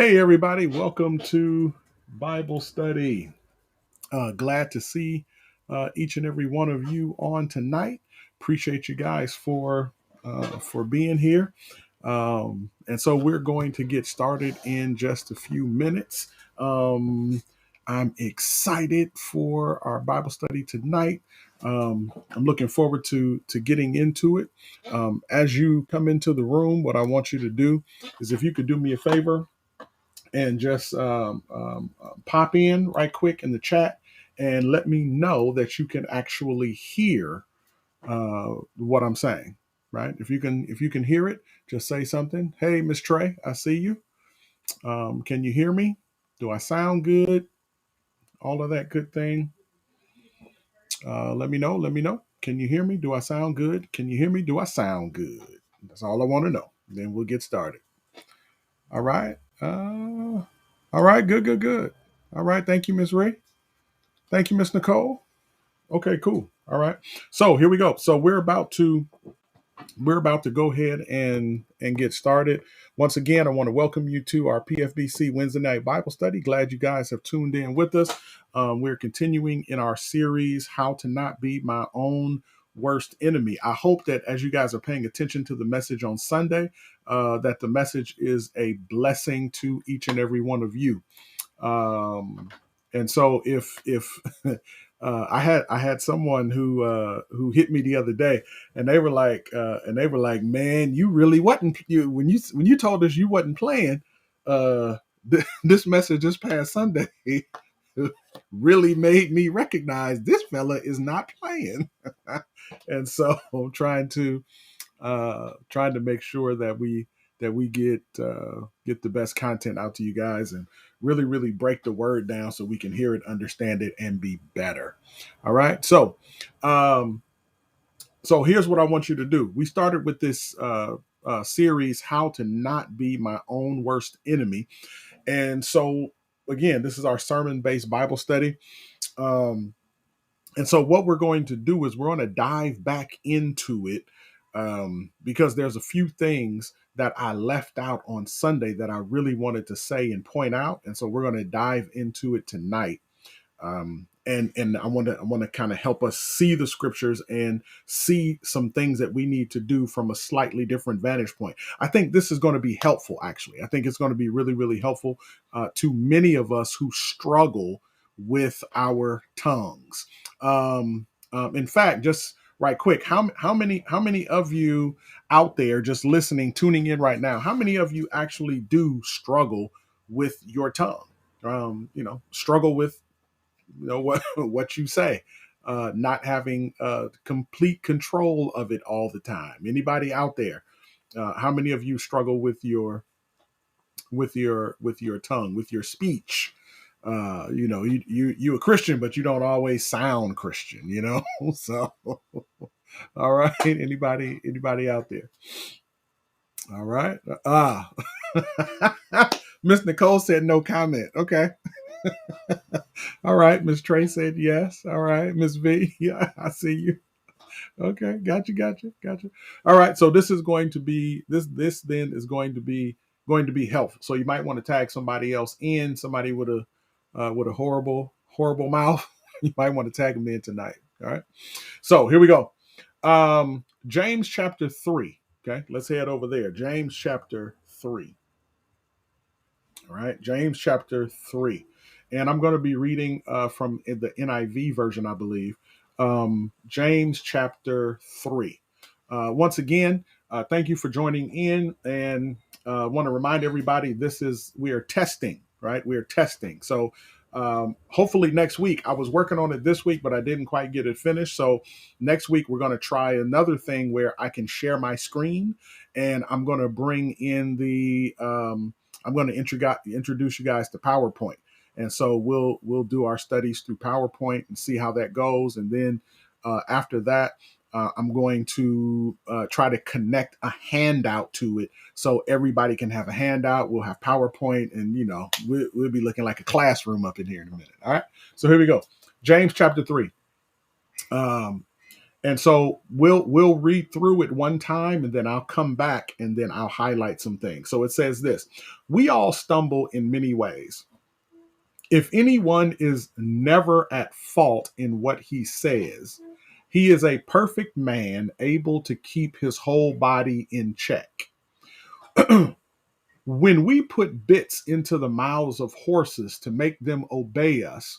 Hey, everybody, welcome to Bible study. Glad to see each and every one of you on tonight. Appreciate you guys for being here. And so we're going to get started in just a few minutes. I'm excited for our Bible study tonight. I'm looking forward to getting into it. As you come into the room, what I want you to do is if you could do me a favor and just pop in right quick in the chat and let me know that you can actually hear what I'm saying. Right? If you can hear it, just say something. Hey, Miss Trey, I see you. Can you hear me? Do I sound good? All of that good thing. Let me know. Let me know. Can you hear me? Do I sound good? Can you hear me? Do I sound good? That's all I want to know. Then we'll get started. All right. All right. Good. Good. Good. All right. Thank you, Miss Ray. Thank you, Miss Nicole. Okay, cool. All right. So here we go. So we're about to go ahead and get started. Once again, I want to welcome you to our PFBC Wednesday night Bible study. Glad you guys have tuned in with us. We're continuing in our series, How to Not Be My Own Worst Enemy. I hope that as you guys are paying attention to the message on Sunday, that the message is a blessing to each and every one of you. And so if I had someone who hit me the other day, and they were like, man, you really wasn't you when you told us you wasn't playing this message this past Sunday really made me recognize this fella is not playing. And so I'm trying to make sure that we get the best content out to you guys and really break the word down so we can hear it, understand it, and be better. All right. So here's what I want you to do. We started with this series, How to Not Be My Own Worst Enemy. And so again, this is our sermon-based Bible study. And so what we're going to do is we're going to dive back into it, because there's a few things that I left out on Sunday that I really wanted to say and point out. And so we're going to dive into it tonight. And I want to kind of help us see the scriptures and see some things that we need to do from a slightly different vantage point. I think this is going to be helpful. Actually, I think it's going to be really helpful to many of us who struggle with our tongues. In fact, just right quick, how many of you out there just listening, tuning in right now, how many of you actually do struggle with your tongue? Struggle with what you say, not having complete control of it all the time. Anybody out there? How many of you struggle with your tongue, with your speech? You a Christian, but you don't always sound Christian. So all right. Anybody out there? All right. Miss Nicole said no comment. Okay. All right. Miss Trey said yes. All right. Miss V, yeah, I see you. Okay. Gotcha. All right. So this is going to be this then is going to be helpful. So you might want to tag somebody else in, somebody with a horrible mouth. You might want to tag them in tonight. All right. So here we go. James chapter 3. Okay. Let's head over there. James chapter 3. All right. James chapter 3. And I'm going to be reading from the NIV version, I believe. James chapter 3. Once again, thank you for joining in. And want to remind everybody, we are testing, right? We are testing. So hopefully next week, I was working on it this week, but I didn't quite get it finished. So next week, we're going to try another thing where I can share my screen, and I'm going to bring in I'm going to introduce you guys to PowerPoint. And so we'll do our studies through PowerPoint and see how that goes. And then after that, I'm going to try to connect a handout to it so everybody can have a handout. We'll have PowerPoint, and we'll be looking like a classroom up in here in a minute. All right. So here we go. James chapter 3. And so we'll read through it one time and then I'll come back and then I'll highlight some things. So it says this: we all stumble in many ways. If anyone is never at fault in what he says, he is a perfect man, able to keep his whole body in check. When we put bits into the mouths of horses to make them obey us,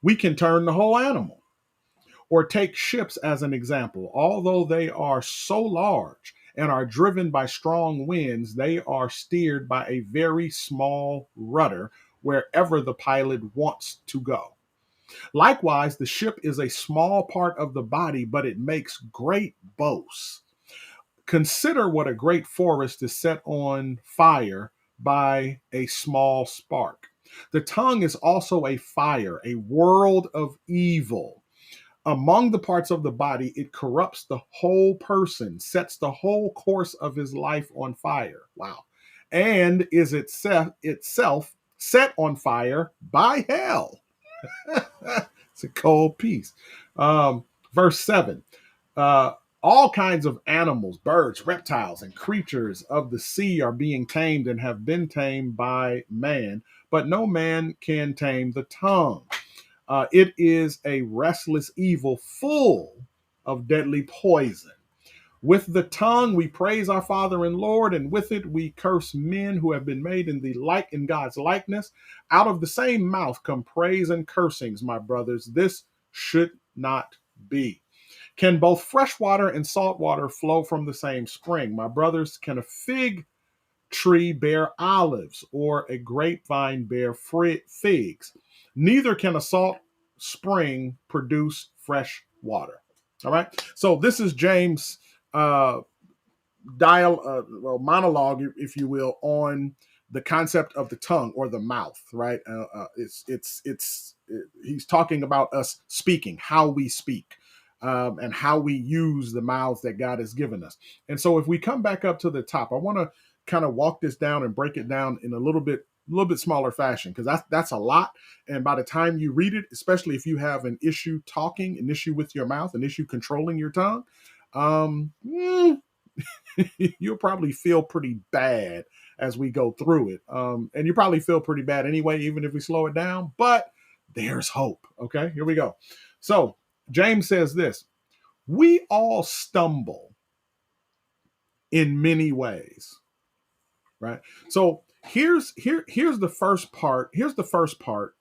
we can turn the whole animal. Or take ships as an example. Although they are so large and are driven by strong winds, they are steered by a very small rudder wherever the pilot wants to go. Likewise, the ship is a small part of the body, but it makes great boasts. Consider what a great forest is set on fire by a small spark. The tongue is also a fire, a world of evil. Among the parts of the body, it corrupts the whole person, sets the whole course of his life on fire. Wow. And is itself set on fire by hell. It's a cold piece. Verse 7. Uh, all kinds of animals, birds, reptiles, and creatures of the sea are being tamed and have been tamed by man, but no man can tame the tongue. It is a restless evil full of deadly poison. With the tongue we praise our Father and Lord, and with it we curse men who have been made in God's likeness. Out of the same mouth come praise and cursings, my brothers. This should not be. Can both fresh water and salt water flow from the same spring? My brothers, can a fig tree bear olives or a grapevine bear figs? Neither can a salt spring produce fresh water. All right. So this is James' monologue, if you will, on the concept of the tongue or the mouth. Right. He's talking about us speaking, how we speak. And how we use the mouths that God has given us. And so if we come back up to the top, I want to kind of walk this down and break it down in a little bit smaller fashion, because that's a lot. And by the time you read it, especially if you have an issue talking, an issue with your mouth, an issue controlling your tongue, you'll probably feel pretty bad as we go through it. And you probably feel pretty bad anyway, even if we slow it down. But there's hope. Okay, here we go. So James says this: we all stumble in many ways, right? So here's the first part. Here's the first part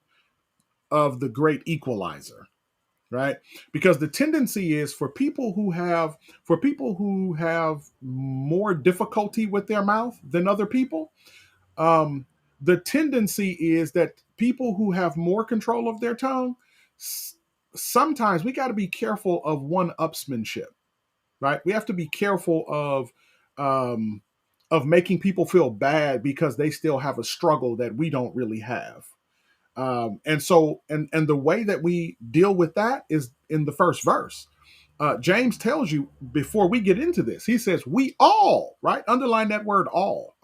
of the great equalizer, right? Because the tendency is for people who have more difficulty with their mouth than other people, the tendency is that people who have more control of their tongue, sometimes we got to be careful of one-upsmanship, right? We have to be careful of making people feel bad because they still have a struggle that we don't really have. And the way that we deal with that is in the first verse. James tells you before we get into this, he says, we all, right? Underline that word all.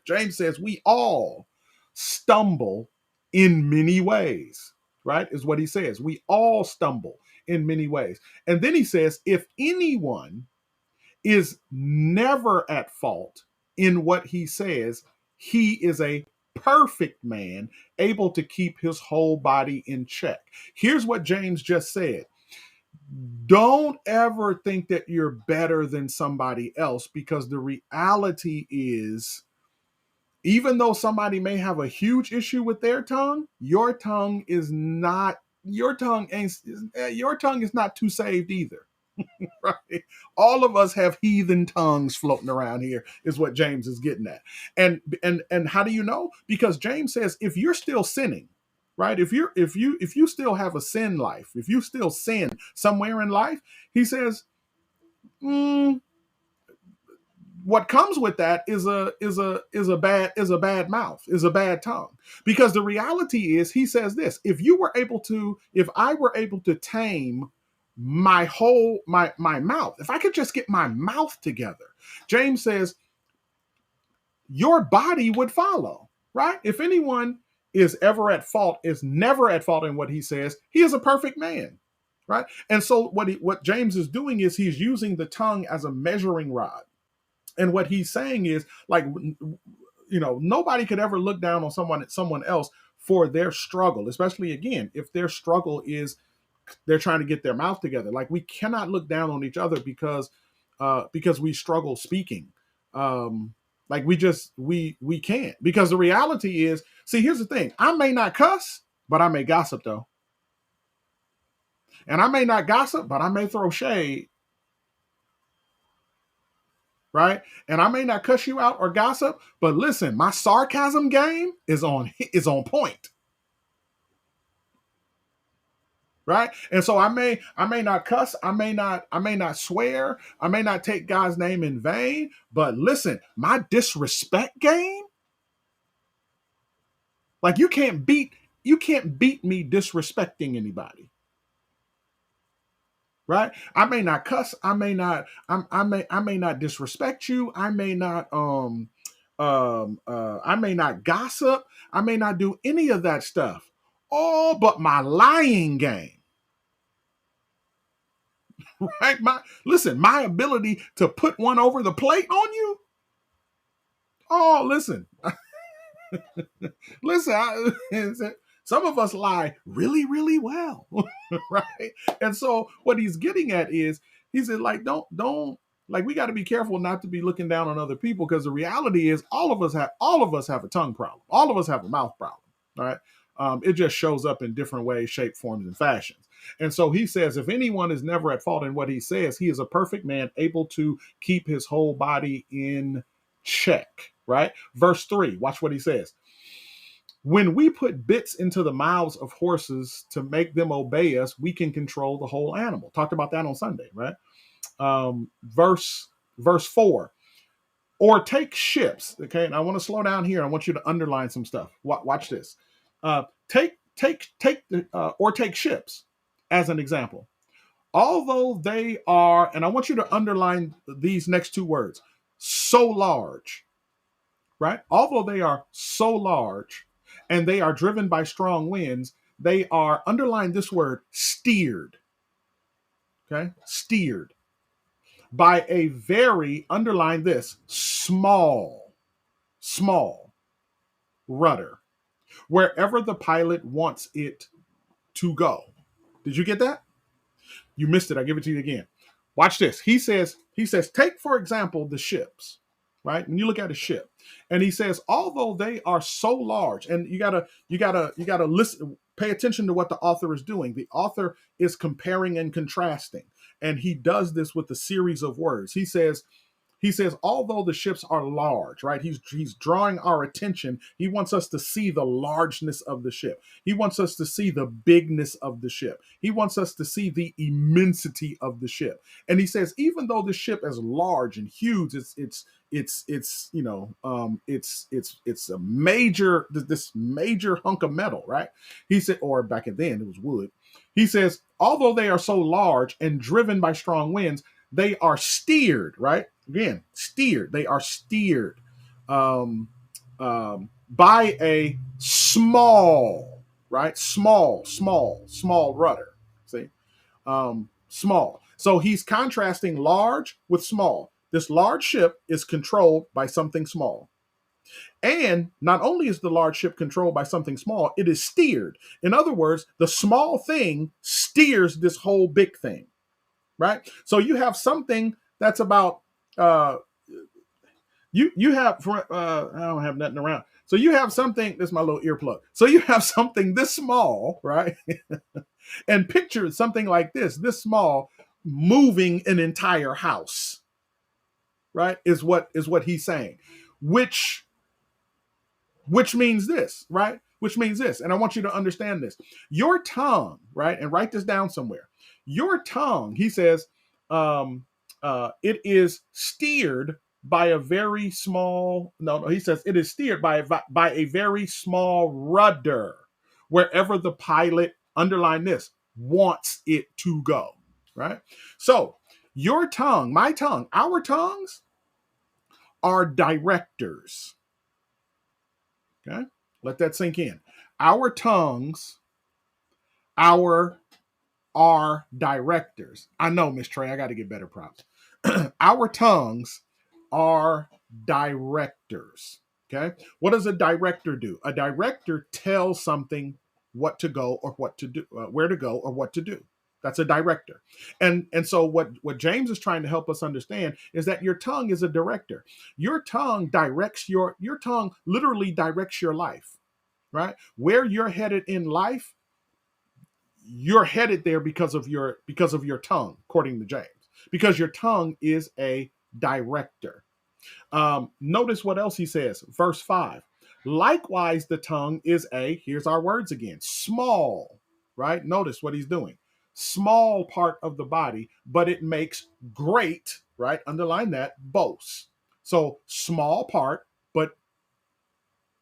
James says, we all stumble in many ways, right? Is what he says. We all stumble in many ways. And then he says, if anyone is never at fault in what he says, he is a perfect man, able to keep his whole body in check. Here's what James just said. Don't ever think that you're better than somebody else, because the reality is, even though somebody may have a huge issue with their tongue, your tongue is not too saved either. Right? All of us have heathen tongues floating around here, is what James is getting at. And how do you know? Because James says, if you're still sinning, right? If you still have a sin life, if you still sin somewhere in life, he says, what comes with that is a bad mouth, is a bad tongue. Because the reality is, he says this: if I were able to tame my mouth, if I could just get my mouth together, James says, your body would follow, right? If anyone is never at fault in what he says, he is a perfect man. right? And so what James is doing is he's using the tongue as a measuring rod. And what he's saying is, like, nobody could ever look down on someone else for their struggle, especially again if their struggle is they're trying to get their mouth together. Like, we cannot look down on each other because we struggle speaking. Like, we can't, because the reality is, see, here's the thing: I may not cuss, but I may gossip though, and I may not gossip, but I may throw shade, right? And I may not cuss you out or gossip, but listen, my sarcasm game is on point, right? And so I may not cuss, I may not swear, I may not take God's name in vain, but listen, my disrespect game, like, you can't beat me disrespecting anybody. Right? I may not cuss. I may not disrespect you. I may not gossip. I may not do any of that stuff. Oh, but my lying game, right? My ability to put one over the plate on you. Oh, listen. Some of us lie really, really well, right? And so what he's getting at is, he said, like, don't like, we got to be careful not to be looking down on other people, because the reality is all of us have a tongue problem, all of us have a mouth problem, right? It just shows up in different ways, shape, forms, and fashions. And so he says, if anyone is never at fault in what he says, he is a perfect man, able to keep his whole body in check, right? Verse 3, watch what he says. When we put bits into the mouths of horses to make them obey us, we can control the whole animal. Talked about that on Sunday, right? Verse 4. Or take ships. Okay, and I want to slow down here. I want you to underline some stuff. Watch this. Take ships as an example. Although they are, and I want you to underline these next two words: so large, right? Although they are so large and they are driven by strong winds, they are, underline this word, steered. Okay, steered by a very, underline this, small rudder, wherever the pilot wants it to go. Did you get that? You missed it. I give it to you again. Watch this. He says, take, for example, the ships, right? When you look at a ship, and he says, although they are so large, and you gotta listen, pay attention to what the author is doing. The author is comparing and contrasting, and he does this with a series of words. He says, although the ships are large, right? He's drawing our attention. He wants us to see the largeness of the ship. He wants us to see the bigness of the ship. He wants us to see the immensity of the ship. And he says, even though the ship is large and huge, it's a major, this major hunk of metal, right? He said, or back then it was wood. He says, although they are so large and driven by strong winds, they are steered, right? Again, steered. They are steered by a small, right? Small rudder. See, small. So he's contrasting large with small. This large ship is controlled by something small. And not only is the large ship controlled by something small, it is steered. In other words, the small thing steers this whole big thing, right? So you have something that's about you have I don't have nothing around. So you have something, this is my little earplug. So you have something this small, right? And picture something like this small, moving an entire house, right? Is what he's saying. Which means this, right? Which means this. And I want you to understand this. Your tongue, right? And write this down somewhere. Your tongue, he says, it is steered by a very small, no, he says it is steered by a very small rudder, wherever the pilot, underline this, wants it to go, right? So your tongue, my tongue, our tongues are directors. Okay, let that sink in. Our tongues, are are directors. I know, Miss Trey, I got to get better props. Our tongues are directors. Okay. What does a director do? A director tells something what to go or what to do, where to go or what to do. That's a director. And so what James is trying to help us understand is that your tongue is a director. Your tongue directs your tongue literally directs your life, right? Where you're headed in life, you're headed there because of your tongue, according to James. Because your tongue is a director. Notice what else he says. Verse 5. Likewise, the tongue is here's our words again, small, right? Notice what he's doing. Small part of the body, but it makes great, right? Underline that, boast. So small part, but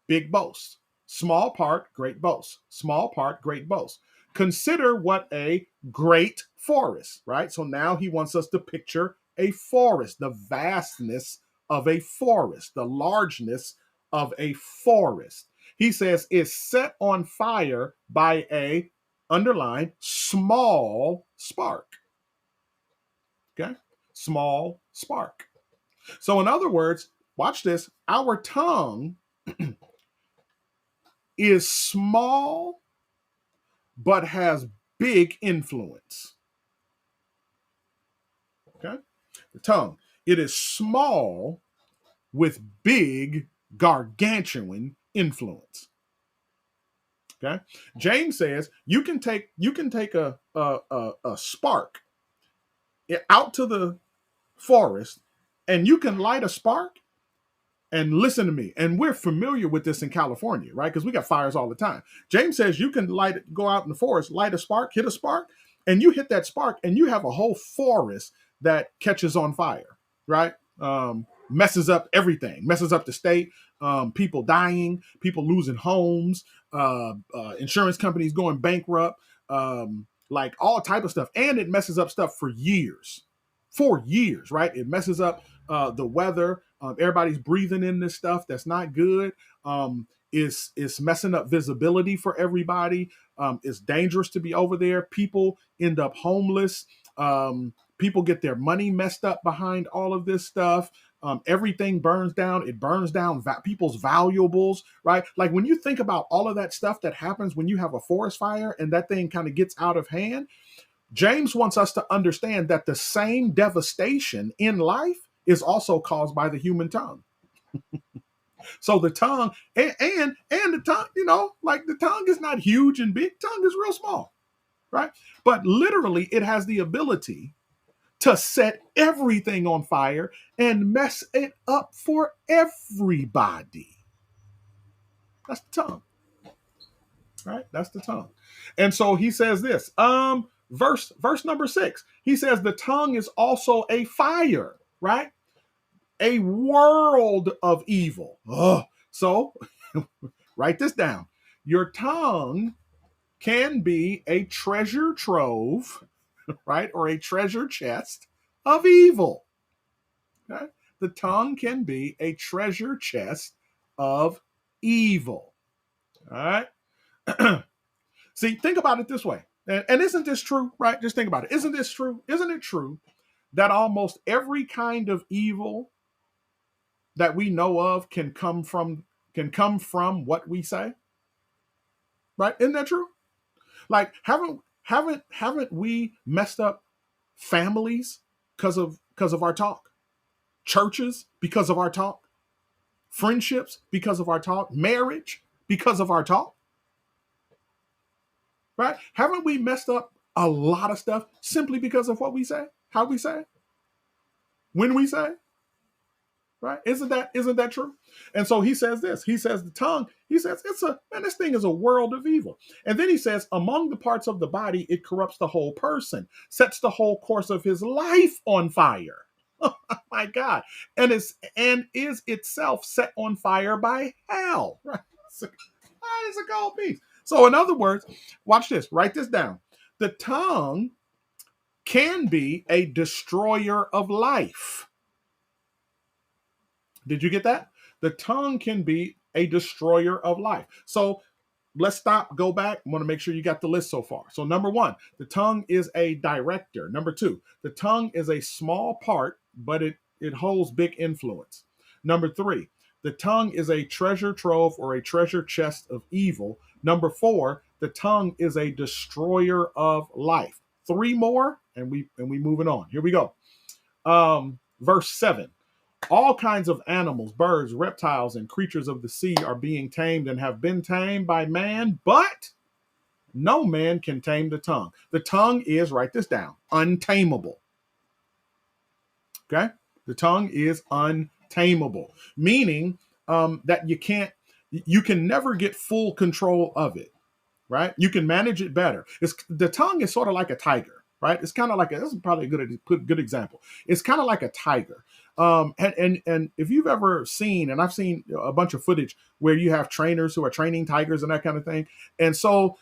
big boast. Small part, great boast. Small part, great boast. Consider what a great forest, right? So now he wants us to picture a forest, the vastness of a forest, the largeness of a forest. He says is set on fire by a, underline, small spark. Okay? Small spark. So in other words, watch this, our tongue is small but has big influence. Okay? The tongue, it is small with big gargantuan influence. Okay? James says you can take a spark out to the forest and you can light a spark. And listen to me, and we're familiar with this in California, right? Because we got fires all the time. James says you can go out in the forest, light a spark, hit a spark, and you hit that spark, and you have a whole forest that catches on fire, right? Messes up everything, messes up the state, people dying, people losing homes, insurance companies going bankrupt, like all type of stuff, and it messes up stuff for years, right? It messes up the weather. Everybody's breathing in this stuff that's not good. It's messing up visibility for everybody. It's dangerous to be over there. People end up homeless. People get their money messed up behind all of this stuff. Everything burns down. It burns down people's valuables, right? Like when you think about all of that stuff that happens when you have a forest fire and that thing kind of gets out of hand, James wants us to understand that the same devastation in life is also caused by the human tongue. So the tongue and the tongue, like the tongue is not huge and big. Tongue is real small, right? But literally it has the ability to set everything on fire and mess it up for everybody. That's the tongue, right? That's the tongue. And so he says this, verse number 6, he says the tongue is also a fire, right? A world of evil. So write this down. Your tongue can be a treasure trove, right? Or a treasure chest of evil. Okay? The tongue can be a treasure chest of evil. All right. See, think about it this way. And isn't this true, right? Just think about it. Isn't this true? Isn't it true that almost every kind of evil that we know of can come from what we say, right? Isn't that true? Like haven't we messed up families because of our talk, churches because of our talk, friendships because of our talk, marriage because of our talk, right? Haven't we messed up a lot of stuff simply because of what we say, how we say, when we say? Right? Isn't that true? And so he says this. He says the tongue, he says this thing is a world of evil. And then he says, among the parts of the body, it corrupts the whole person, sets the whole course of his life on fire. Oh my God. And is itself set on fire by hell. Right? It's a gold piece. So in other words, watch this, write this down. The tongue can be a destroyer of life. Did you get that? The tongue can be a destroyer of life. So let's stop, go back. I want to make sure you got the list so far. So number one, the tongue is a director. Number two, the tongue is a small part, but it holds big influence. Number three, the tongue is a treasure trove or a treasure chest of evil. Number four, the tongue is a destroyer of life. Three more, and we moving on. Here we go. Verse 7. All kinds of animals, birds, reptiles, and creatures of the sea are being tamed and have been tamed by man, but no man can tame the tongue. The tongue is, write this down, untamable. Okay? The tongue is untamable, meaning that you can never get full control of it, right? You can manage it better. The tongue is sort of like a tiger, right? It's kind of like this is probably a good example. It's kind of like a tiger. And if you've ever seen, and I've seen a bunch of footage where you have trainers who are training tigers and that kind of thing, and so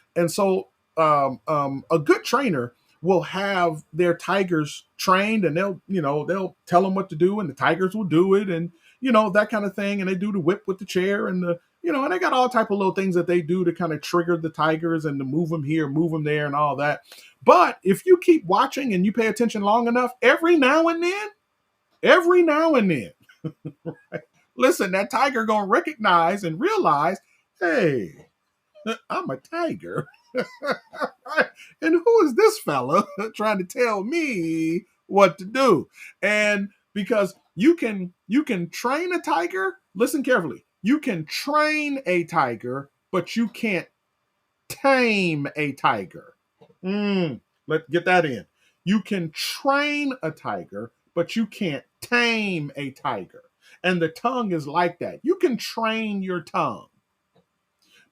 a good trainer will have their tigers trained, and they'll tell them what to do, and the tigers will do it, and that kind of thing, and they do the whip with the chair, and and they got all type of little things that they do to kind of trigger the tigers and to move them here, move them there, and all that. But if you keep watching and you pay attention long enough, every now and then, right? Listen, that tiger gonna recognize and realize, hey, I'm a tiger. And who is this fella trying to tell me what to do? And because you can train a tiger, listen carefully. You can train a tiger, but you can't tame a tiger. Let's get that in. You can train a tiger, but you can't tame a tiger. And the tongue is like that. You can train your tongue,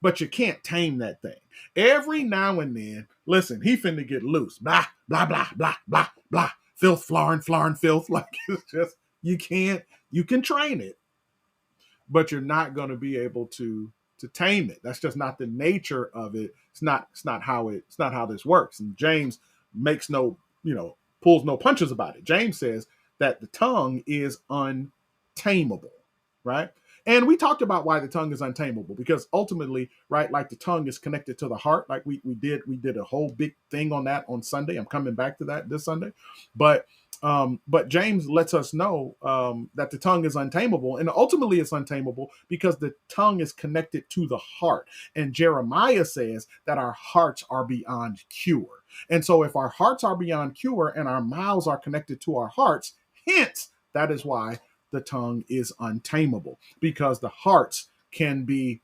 but you can't tame that thing. Every now and then, listen, he finna get loose. Blah, blah, blah, blah, blah, blah. Filth, flarn, filth. Like, it's just, you can train it, but you're not going to be able to tame it. That's just not the nature of it. It's not how this works. And James makes pulls no punches about it. James says that the tongue is untamable, right? And we talked about why the tongue is untamable, because ultimately, right, like the tongue is connected to the heart. Like we did a whole big thing on that on Sunday. I'm coming back to that this Sunday. But James lets us know that the tongue is untamable, and ultimately it's untamable because the tongue is connected to the heart. And Jeremiah says that our hearts are beyond cure. And so if our hearts are beyond cure and our mouths are connected to our hearts, hence that is why the tongue is untamable, because the hearts can be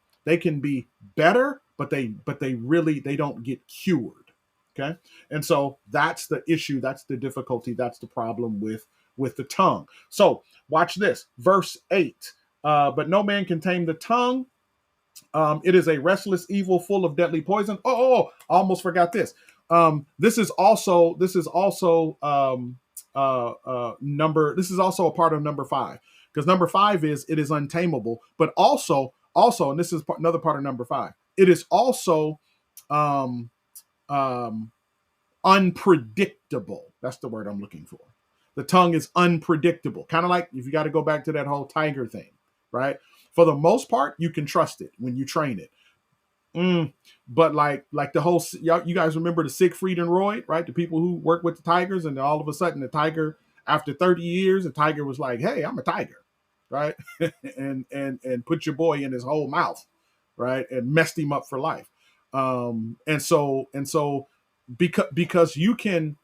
better, but they don't get cured. Okay. And so that's the issue. That's the difficulty. That's the problem with the tongue. So watch this. Verse 8. But no man can tame the tongue. It is a restless evil full of deadly poison. I almost forgot this. This is also a part of number 5, because number 5 is it is untamable, but also, and this is another part of number 5. It is also unpredictable. That's the word I'm looking for. The tongue is unpredictable. Kind of like if you got to go back to that whole tiger thing, right? For the most part, you can trust it when you train it. But like the whole, you guys remember the Siegfried and Roy, right? The people who work with the tigers, and then all of a sudden the tiger, after 30 years, the tiger was like, "Hey, I'm a tiger," right? and put your boy in his whole mouth, right? And messed him up for life. And so because you can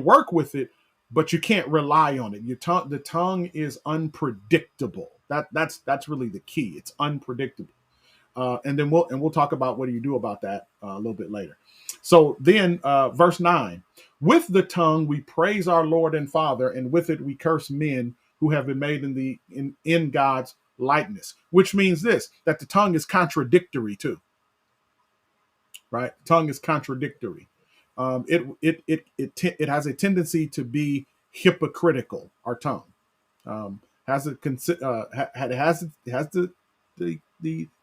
work with it, but you can't rely on it. The tongue is unpredictable. That's really the key. It's unpredictable. And then we'll talk about what do you do about that a little bit later. So then verse 9, with the tongue we praise our Lord and Father, and with it we curse men who have been made in God's likeness, which means this, that the tongue is contradictory too. Right? Tongue is contradictory. It has a tendency to be hypocritical. Our tongue has the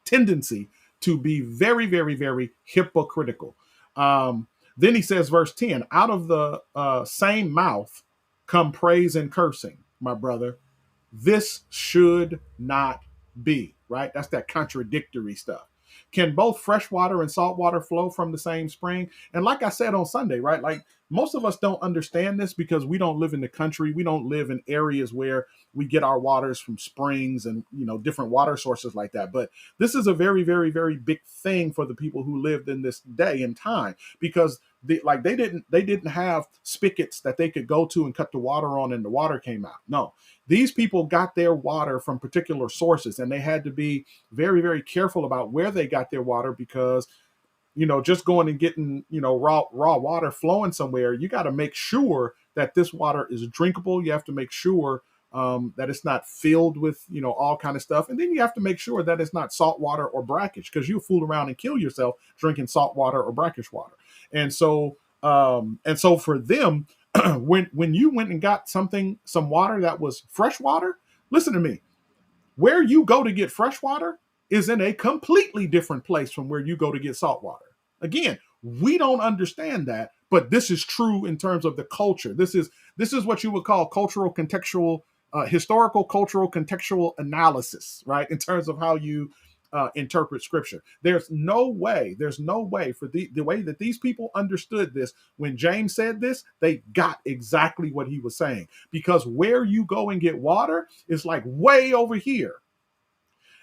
tendency to be very, very, very hypocritical. Then he says, verse 10, out of the same mouth come praise and cursing, my brother. This should not be, right? That's that contradictory stuff. Can both freshwater and saltwater flow from the same spring? And like I said on Sunday, right? Like most of us don't understand this because we don't live in the country. We don't live in areas where we get our waters from springs and, different water sources like that. But this is a very, very, very big thing for the people who lived in this day and time, because they didn't have spigots that they could go to and cut the water on and the water came out. No, these people got their water from particular sources, and they had to be very, very careful about where they got their water, because just going and getting raw water flowing somewhere, you got to make sure that this water is drinkable. You have to make sure that it's not filled with all kind of stuff, and then you have to make sure that it's not salt water or brackish, because you'll fool around and kill yourself drinking salt water or brackish water. And so for them, when you went and got some water that was fresh water, listen to me, where you go to get fresh water is in a completely different place from where you go to get salt water. Again, we don't understand that, but this is true in terms of the culture. This is what you would call cultural contextual, historical cultural contextual analysis, right? In terms of how you interpret scripture. There's no way for the way that these people understood this. When James said this, they got exactly what he was saying, because where you go and get water is like way over here.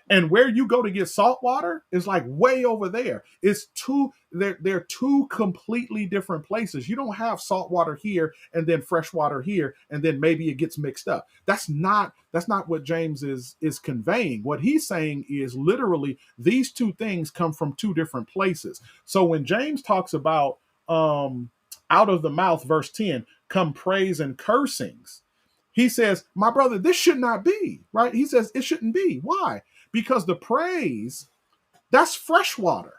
And where you go to get salt water is like way over there. They're two completely different places. You don't have salt water here and then fresh water here, and then maybe it gets mixed up. That's not what James is conveying. What he's saying is literally these two things come from two different places. So when James talks about out of the mouth, verse 10, come praise and cursings, he says, my brother, this should not be, right? He says it shouldn't be. Why? Because the praise, that's fresh water.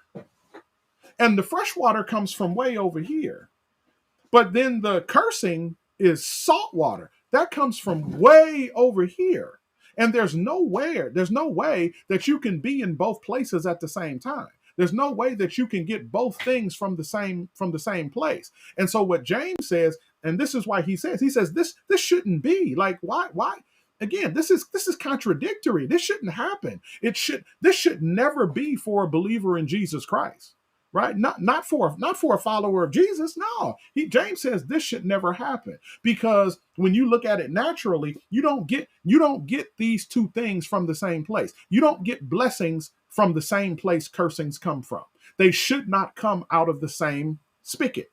And the fresh water comes from way over here. But then the cursing is salt water. That comes from way over here. And there's no way that you can be in both places at the same time. There's no way that you can get both things from the same place. And so what James says, and this is why he says this shouldn't be. Like, why? Again, this is contradictory. This shouldn't happen. This should never be for a believer in Jesus Christ, right? Not for a follower of Jesus. No, James says this should never happen, because when you look at it naturally, you don't get these two things from the same place. You don't get blessings from the same place cursings come from. They should not come out of the same spigot,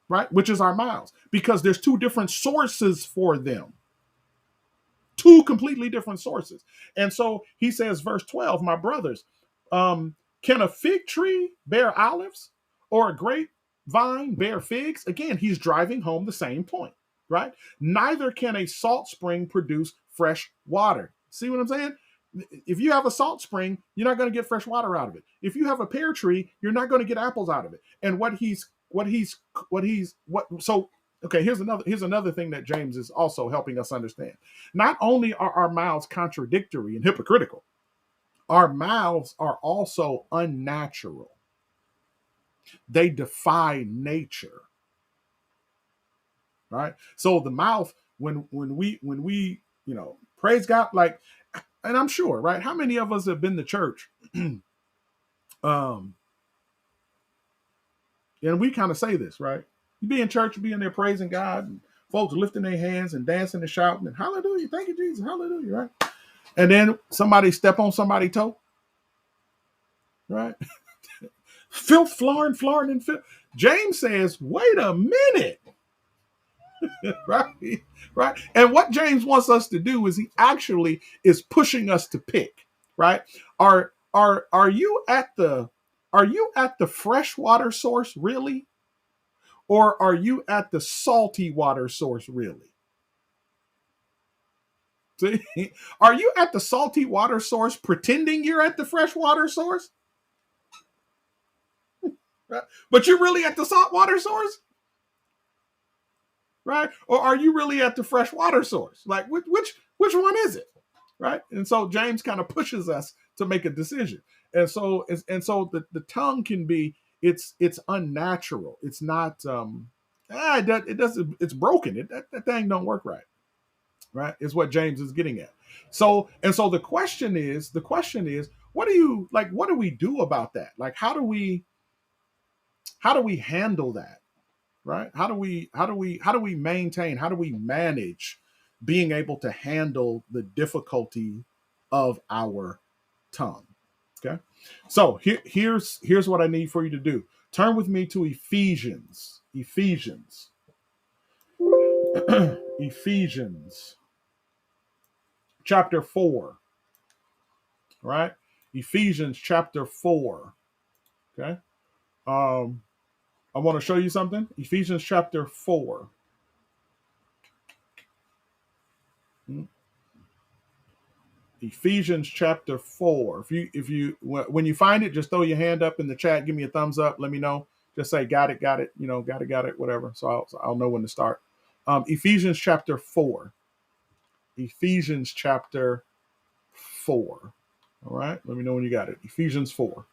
right? Which is our mouths, because there's two different sources for them. Two completely different sources. And so he says, verse 12, my brothers, can a fig tree bear olives or a grapevine bear figs? Again, he's driving home the same point, right? Neither can a salt spring produce fresh water. See what I'm saying? If you have a salt spring, you're not going to get fresh water out of it. If you have a pear tree, you're not going to get apples out of it. And okay, here's another thing that James is also helping us understand. Not only are our mouths contradictory and hypocritical, our mouths are also unnatural. They defy nature. Right? So the mouth, when we praise God, like, and I'm sure, right? How many of us have been to church? And we kind of say this, right? You be in church, you be in there praising God, and folks lifting their hands and dancing and shouting and hallelujah, thank you, Jesus, hallelujah, right? And then somebody step on somebody's toe, right? Filth, flarn, and filth. James says, wait a minute. right? And what James wants us to do is he actually is pushing us to pick, right? Are you at the freshwater source really? Or are you at the salty water source really? See? Are you at the salty water source pretending you're at the freshwater source? Right? But you're really at the saltwater source? Right? Or are you really at the freshwater source? Like which one is it? Right? And so James kind of pushes us to make a decision. And so the tongue can be it's unnatural. It's not it doesn't, it's broken. That thing don't work right. right? Is what James is getting at. So the question is, what do you like? What do we do about that? Like, how do we handle that, right? How do we maintain? How do we manage being able to handle the difficulty of our tongue? Okay, so here's what I need for you to do. Turn with me to Ephesians, Ephesians chapter 4, right? Ephesians chapter 4. Okay. I want to show you something. Ephesians chapter 4. Ephesians chapter 4. When you find it, just throw your hand up in the chat, give me a thumbs up, let me know. Just say got it, got it, whatever. So I'll know when to start. Ephesians chapter 4. Ephesians chapter 4. All right, let me know when you got it. Ephesians 4.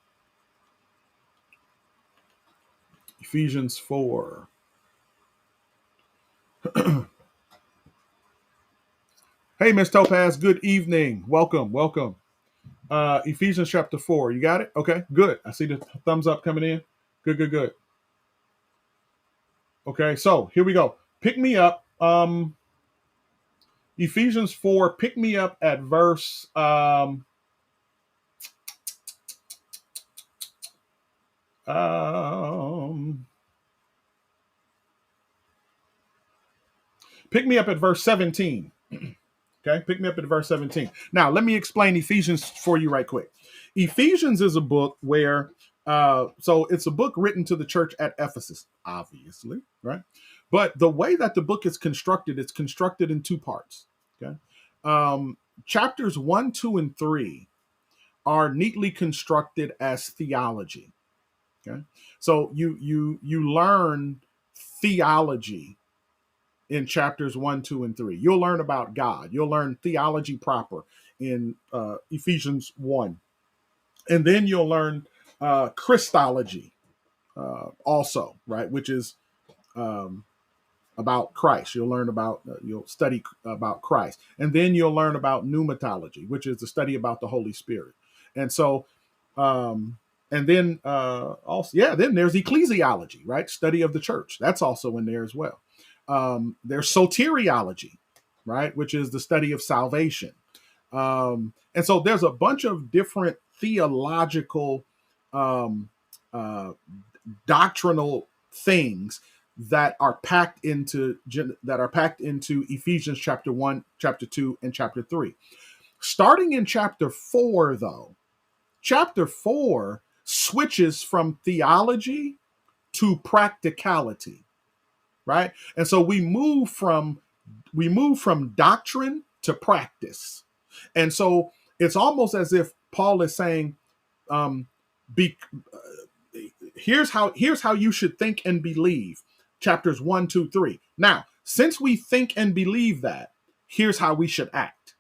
Ephesians 4. Hey, Miss Topaz, good evening. Welcome. Ephesians chapter 4. You got it? Okay, good. I see the thumbs up coming in. Good. Okay, so here we go. Pick me up. Ephesians 4, pick me up at verse pick me up at verse 17. Okay, pick me up at verse 17. Now, let me explain Ephesians for you right quick. Ephesians is a book where, so it's a book written to the church at Ephesus, obviously, right? But the way that the book is constructed, it's constructed in two parts. Okay, chapters 1, 2, and 3 are neatly constructed as theology. Okay, so you learn theology in chapters 1, 2, and 3. You'll learn about God. You'll learn theology proper in Ephesians 1. And then you'll learn Christology also, right? Which is about Christ. You'll study about Christ. And then you'll learn about pneumatology, which is the study about the Holy Spirit. And so, and then also, then there's ecclesiology, right? Study of the church. That's also in there as well. There's soteriology, right, which is the study of salvation. And so there's a bunch of different theological doctrinal things that are packed into Ephesians chapter 1, chapter 2, and chapter 3. Starting in chapter 4, though, chapter 4 switches from theology to practicality. Right? And so we move from doctrine to practice. And so it's almost as if Paul is saying, here's how you should think and believe. Chapters 1, 2, 3. Now, since we think and believe that, here's how we should act.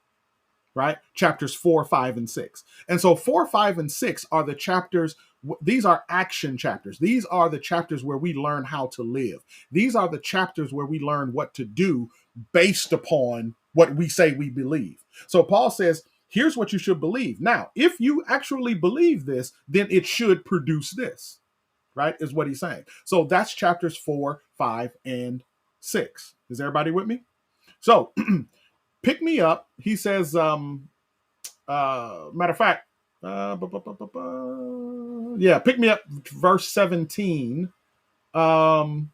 Right? Chapters 4, 5, and 6. And so 4, 5, and 6 are the chapters. These are action chapters. These are the chapters where we learn how to live. These are the chapters where we learn what to do based upon what we say we believe. So Paul says, here's what you should believe. Now, if you actually believe this, then it should produce this, right? Is what he's saying. So that's chapters 4, 5, and 6. Is everybody with me? So pick me up. He says, matter of fact, pick me up, verse 17. Paul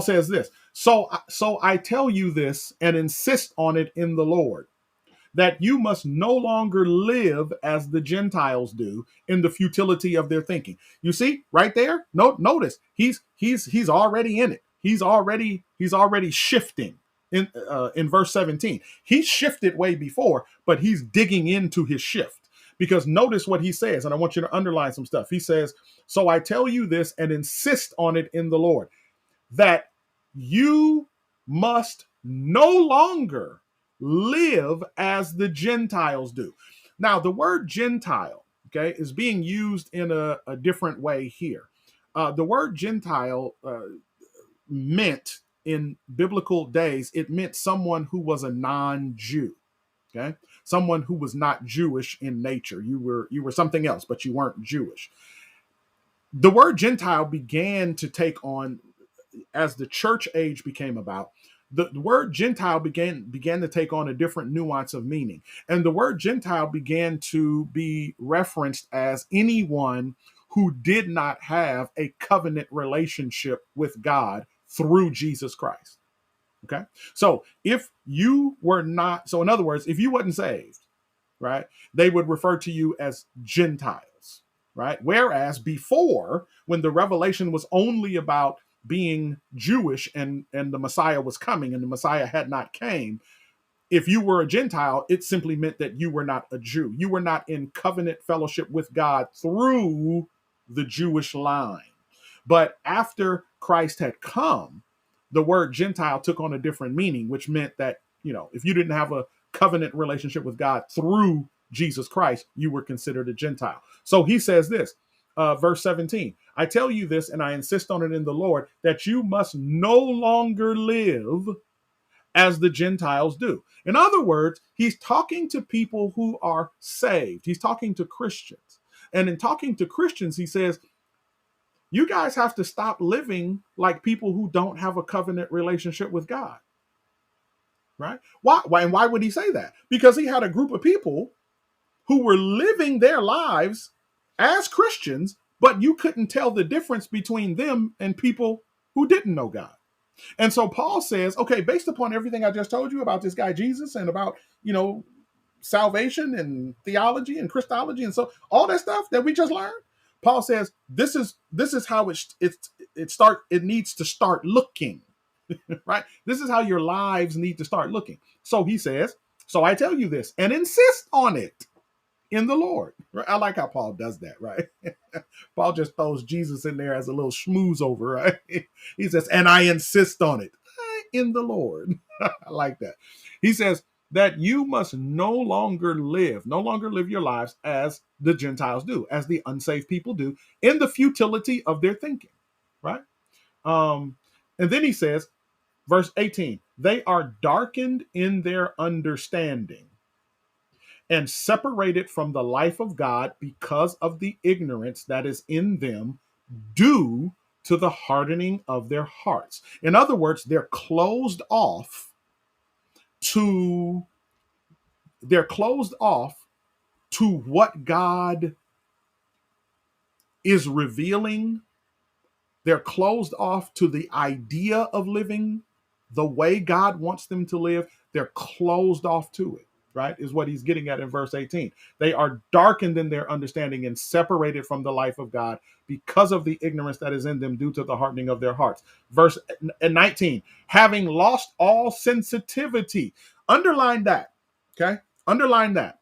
says this. So I tell you this and insist on it in the Lord, that you must no longer live as the Gentiles do in the futility of their thinking. You see, right there. Notice he's already in it. He's already shifting in verse 17. He shifted way before, but he's digging into his shift. Because notice what he says, and I want you to underline some stuff. He says, so I tell you this and insist on it in the Lord, that you must no longer live as the Gentiles do. Now, the word Gentile, okay, is being used in a different way here. The word Gentile meant in biblical days, it meant someone who was a non-Jew. Okay, someone who was not Jewish in nature. You were something else, but you weren't Jewish. The word Gentile began to take on, as the church age became about, the word Gentile began to take on a different nuance of meaning. And the word Gentile began to be referenced as anyone who did not have a covenant relationship with God through Jesus Christ. Okay. So if you were not, so in other words, if you wasn't saved, right, they would refer to you as Gentiles, right? Whereas before, when the revelation was only about being Jewish and the Messiah was coming and the Messiah had not came, if you were a Gentile, it simply meant that you were not a Jew. You were not in covenant fellowship with God through the Jewish line. But after Christ had come, the word Gentile took on a different meaning, which meant that, if you didn't have a covenant relationship with God through Jesus Christ, you were considered a Gentile. So he says this, verse 17, I tell you this, and I insist on it in the Lord, that you must no longer live as the Gentiles do. In other words, he's talking to people who are saved. He's talking to Christians. And in talking to Christians, he says, you guys have to stop living like people who don't have a covenant relationship with God. Right? Why? And why would he say that? Because he had a group of people who were living their lives as Christians, but you couldn't tell the difference between them and people who didn't know God. And so Paul says, okay, based upon everything I just told you about this guy Jesus and about, salvation and theology and Christology and so all that stuff that we just learned, Paul says this is how it needs to start looking, right? This is how your lives need to start looking. So he says, so I tell you this and insist on it in the Lord. I like how Paul does that, right? Paul just throws Jesus in there as a little schmooze over, right? He says, and I insist on it in the Lord. I like that. He says that you must no longer live your lives as the Gentiles do, as the unsaved people do, in the futility of their thinking, right? And then he says, verse 18, they are darkened in their understanding and separated from the life of God because of the ignorance that is in them due to the hardening of their hearts. In other words, they're closed off to what God is revealing. They're closed off to the idea of living the way God wants them to live. They're closed off to it, right? Is what he's getting at in verse 18. They are darkened in their understanding and separated from the life of God because of the ignorance that is in them due to the hardening of their hearts. Verse 19, having lost all sensitivity. Underline that, okay? Underline that.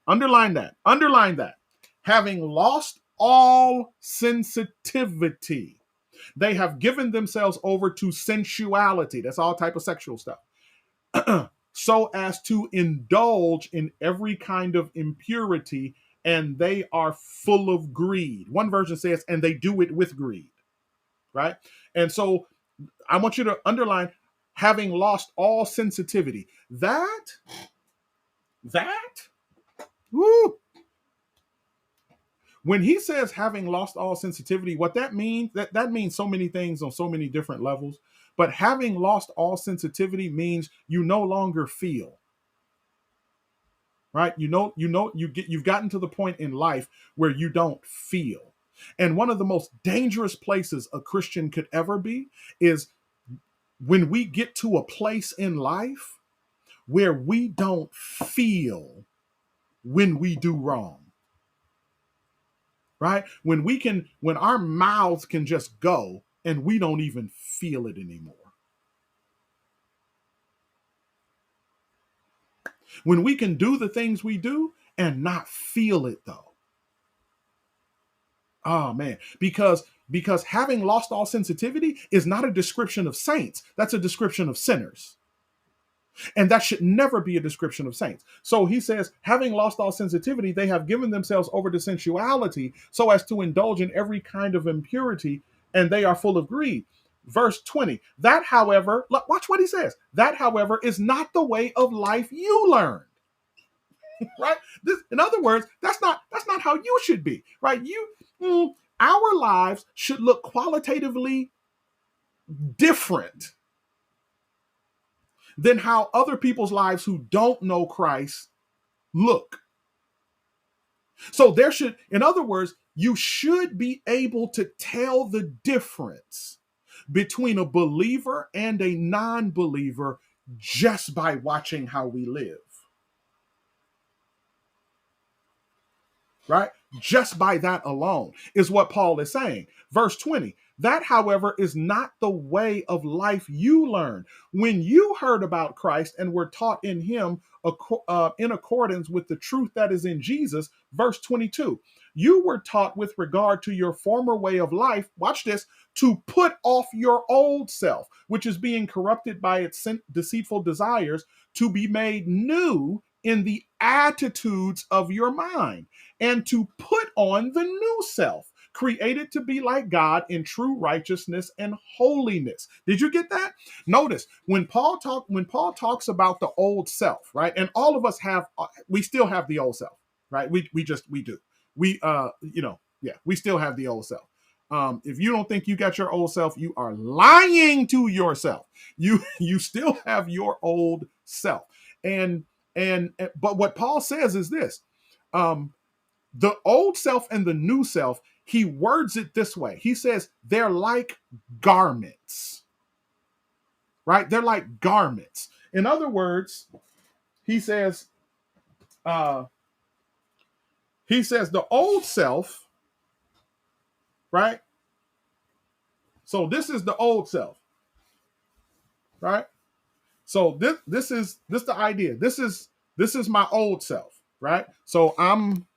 Having lost all sensitivity. They have given themselves over to sensuality. That's all type of sexual stuff. So as to indulge in every kind of impurity, and they are full of greed. One version says, and they do it with greed, right? And so I want you to underline, having lost all sensitivity. That, woo. When he says having lost all sensitivity, what that means, that means so many things on so many different levels. But having lost all sensitivity means you no longer feel. Right? You've gotten to the point in life where you don't feel. And one of the most dangerous places a Christian could ever be is when we get to a place in life where we don't feel when we do wrong. Right? When our mouths can just go and we don't even feel it anymore. When we can do the things we do and not feel it though. Oh man, because having lost all sensitivity is not a description of saints. That's a description of sinners. And that should never be a description of saints. So he says, having lost all sensitivity, they have given themselves over to sensuality so as to indulge in every kind of impurity, and they are full of greed. Verse 20. That, however, watch what he says. That, however, is not the way of life you learned. Right? This, in other words, that's not how you should be. Right? Our lives should look qualitatively different than how other people's lives who don't know Christ look. So there should, in other words, you should be able to tell the difference between a believer and a non-believer just by watching how we live. Right? Just by that alone is what Paul is saying. Verse 20. That, however, is not the way of life you learned. When you heard about Christ and were taught in him in accordance with the truth that is in Jesus, verse 22, you were taught with regard to your former way of life, watch this, to put off your old self, which is being corrupted by its deceitful desires, to be made new in the attitudes of your mind, and to put on the new self, created to be like God in true righteousness and holiness. Did you get that? Notice when Paul talks about the old self, right? And all of us we still have the old self, right? We do. We we still have the old self. If you don't think you got your old self, you are lying to yourself. You still have your old self. But what Paul says is this: the old self and the new self, he words it this way. He says they're like garments, right? They're like garments. In other words, he says the old self, right? So this is the old self, right? So this is the idea. This is my old self, right? So I'm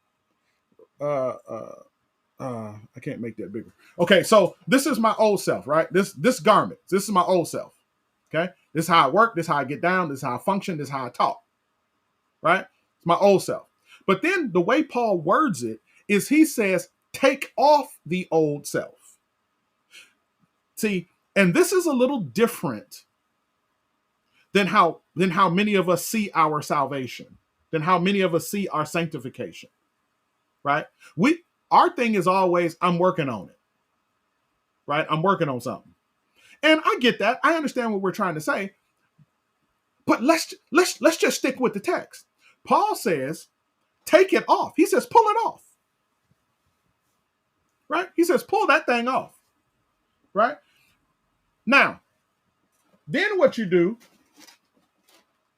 I can't make that bigger. Okay, so this is my old self, right? This garment. This is my old self. Okay, this is how I work. This is how I get down. This is how I function. This is how I talk. Right? It's my old self. But then the way Paul words it is he says, take off the old self. See, and this is a little different than how many of us see our salvation, than how many of us see our sanctification. Right? Our thing is always, I'm working on it. Right? I'm working on something. And I get that. I understand what we're trying to say. But let's just stick with the text. Paul says, take it off. He says, pull it off. Right? He says, pull that thing off. Right? Now, then what you do,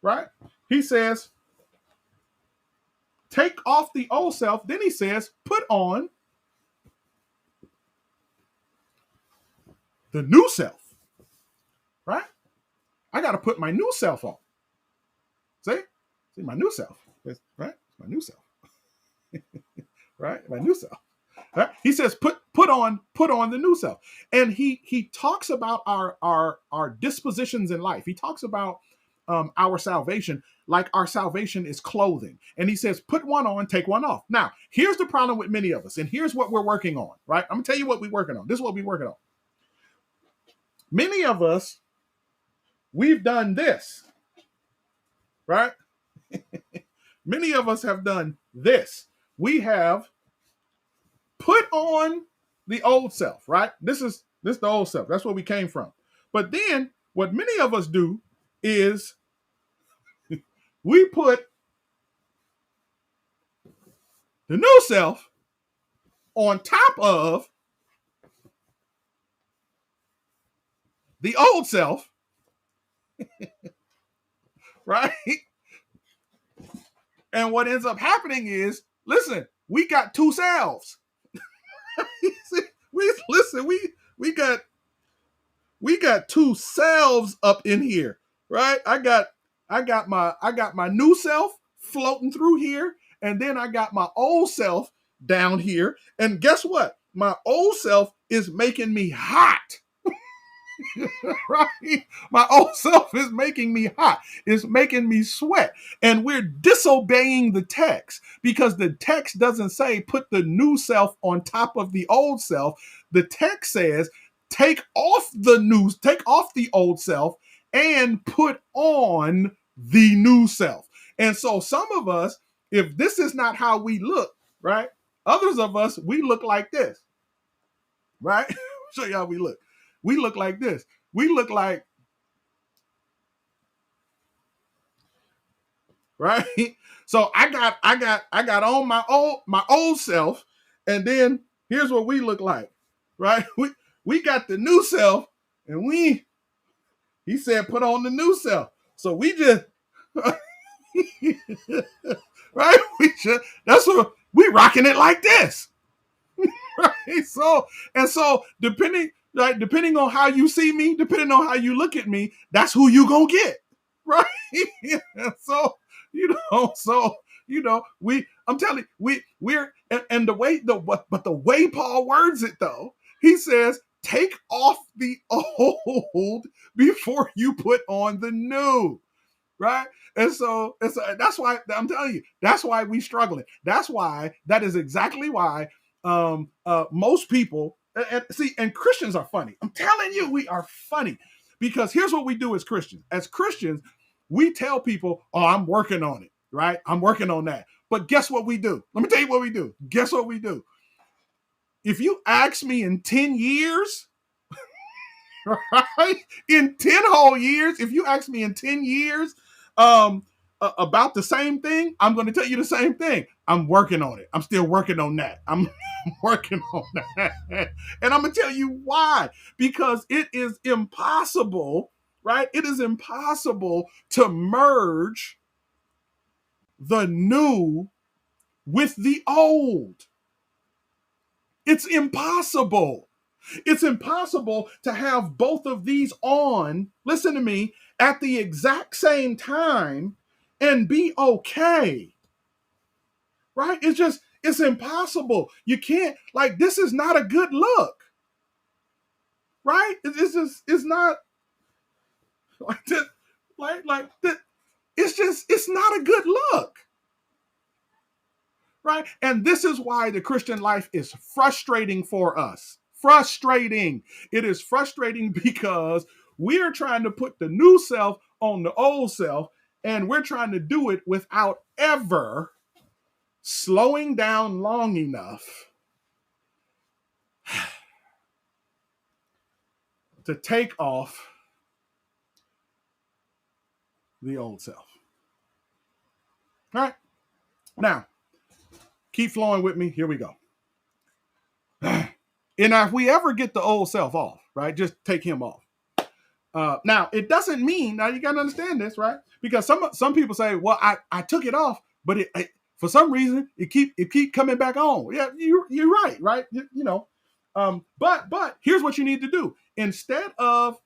right? He says, take off the old self. Then he says, put on the new self. Right? I got to put my new self on. See my new self. Right? My new self. Right? My new self. Right? He says, put on the new self. And he talks about our dispositions in life. He talks about our salvation, like our salvation is clothing. And he says, put one on, take one off. Now, here's the problem with many of us, and here's what we're working on, right? I'm gonna tell you what we're working on. This is what we're working on. Many of us, we've done this, right? Many of us have done this. We have put on the old self, right? This is the old self. That's where we came from. But then what many of us do is we put the new self on top of the old self, right? And what ends up happening is, listen, we got two selves. we got two selves up in here, right? I got my new self floating through here, and then I got my old self down here. And guess what? My old self is making me hot. Right? My old self is making me hot. It's making me sweat. And we're disobeying the text because the text doesn't say put the new self on top of the old self. The text says take off the old self and put on the new self. And so some of us, if this is not how we look, right? Others of us, we look like this, right? Show you how we look. We look like this. We look like, right? So I got on my old self, and then here's what we look like, right? We got the new self, and he said put on the new self. So we just right? That's what we rocking it like this. Right? So depending on how you see me, depending on how you look at me, that's who you gonna get. Right? so I'm telling you, we're and the way but the way Paul words it though, he says, take off the old before you put on the new. Right? And so that's why I'm telling you, that's why we struggling. That is exactly why most people and Christians are funny. I'm telling you, we are funny because here's what we do as Christians. As Christians, we tell people, "Oh, I'm working on it." Right? I'm working on that. But guess what we do? Let me tell you what we do. Guess what we do? If you ask me in 10 years, right? In 10 whole years, if you ask me in 10 years about the same thing, I'm going to tell you the same thing. I'm working on it. I'm still working on that. I'm working on that. And I'm going to tell you why. Because it is impossible, right? It is impossible to merge the new with the old. It's impossible. It's impossible to have both of these on, listen to me, at the exact same time and be okay. Right? It's impossible. You can't, like, this is not a good look. Right? It's not like this, like this. It's not a good look. Right? And this is why the Christian life is frustrating for us. Frustrating. It is frustrating because we're trying to put the new self on the old self, and we're trying to do it without ever slowing down long enough to take off the old self. All right? Now, keep flowing with me. Here we go. And if we ever get the old self off, right, just take him off. Now, it doesn't mean, now you got to understand this, right? Because some people say, well, I took it off, but it for some reason, it keep coming back on. Yeah, you're right? But here's what you need to do. Instead of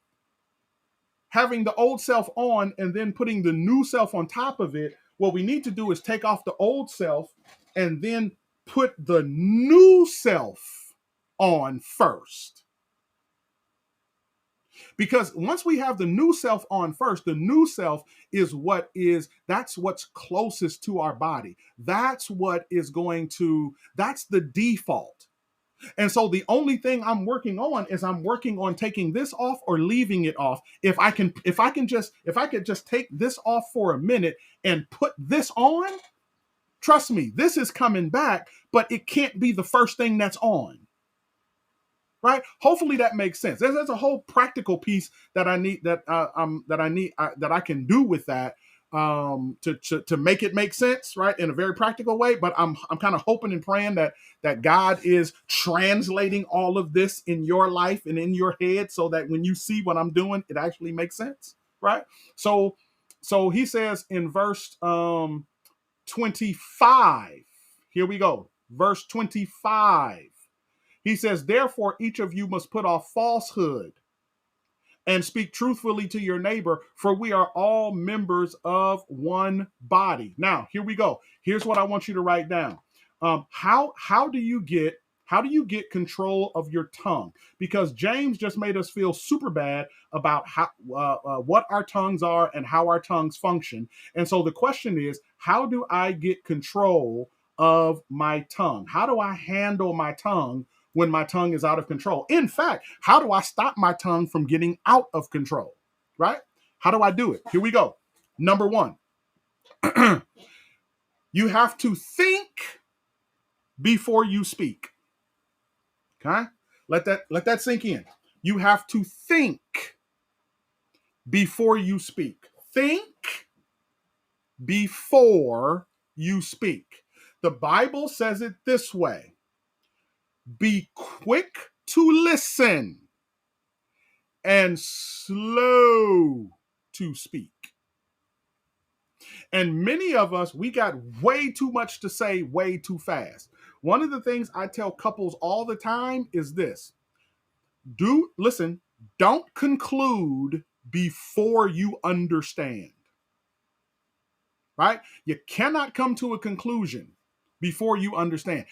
having the old self on and then putting the new self on top of it, what we need to do is take off the old self and then put the new self on first. Because once we have the new self on first, the new self that's what's closest to our body. That's the default. And so the only thing I'm working on is I'm working on taking this off or leaving it off. If I could just take this off for a minute and put this on, trust me, this is coming back, but it can't be the first thing that's on. Right? Hopefully that makes sense. There's a whole practical piece that I need that I can do with that to make it make sense, right, in a very practical way. But I'm kind of hoping and praying that God is translating all of this in your life and in your head, so that when you see what I'm doing, it actually makes sense, right? So he says in verse 25. Here we go, verse 25. He says, therefore, each of you must put off falsehood and speak truthfully to your neighbor, for we are all members of one body. Now, here we go. Here's what I want you to write down. How do you get control of your tongue? Because James just made us feel super bad about what our tongues are and how our tongues function. And so the question is, how do I get control of my tongue? How do I handle my tongue when my tongue is out of control. In fact, how do I stop my tongue from getting out of control? Right? How do I do it? Here we go. Number one, you have to think before you speak. Okay? Let that sink in. You have to think before you speak. Think before you speak. The Bible says it this way: be quick to listen and slow to speak. And many of us, we got way too much to say way too fast. One of the things I tell couples all the time is this: don't conclude before you understand. Right? You cannot come to a conclusion before you understand.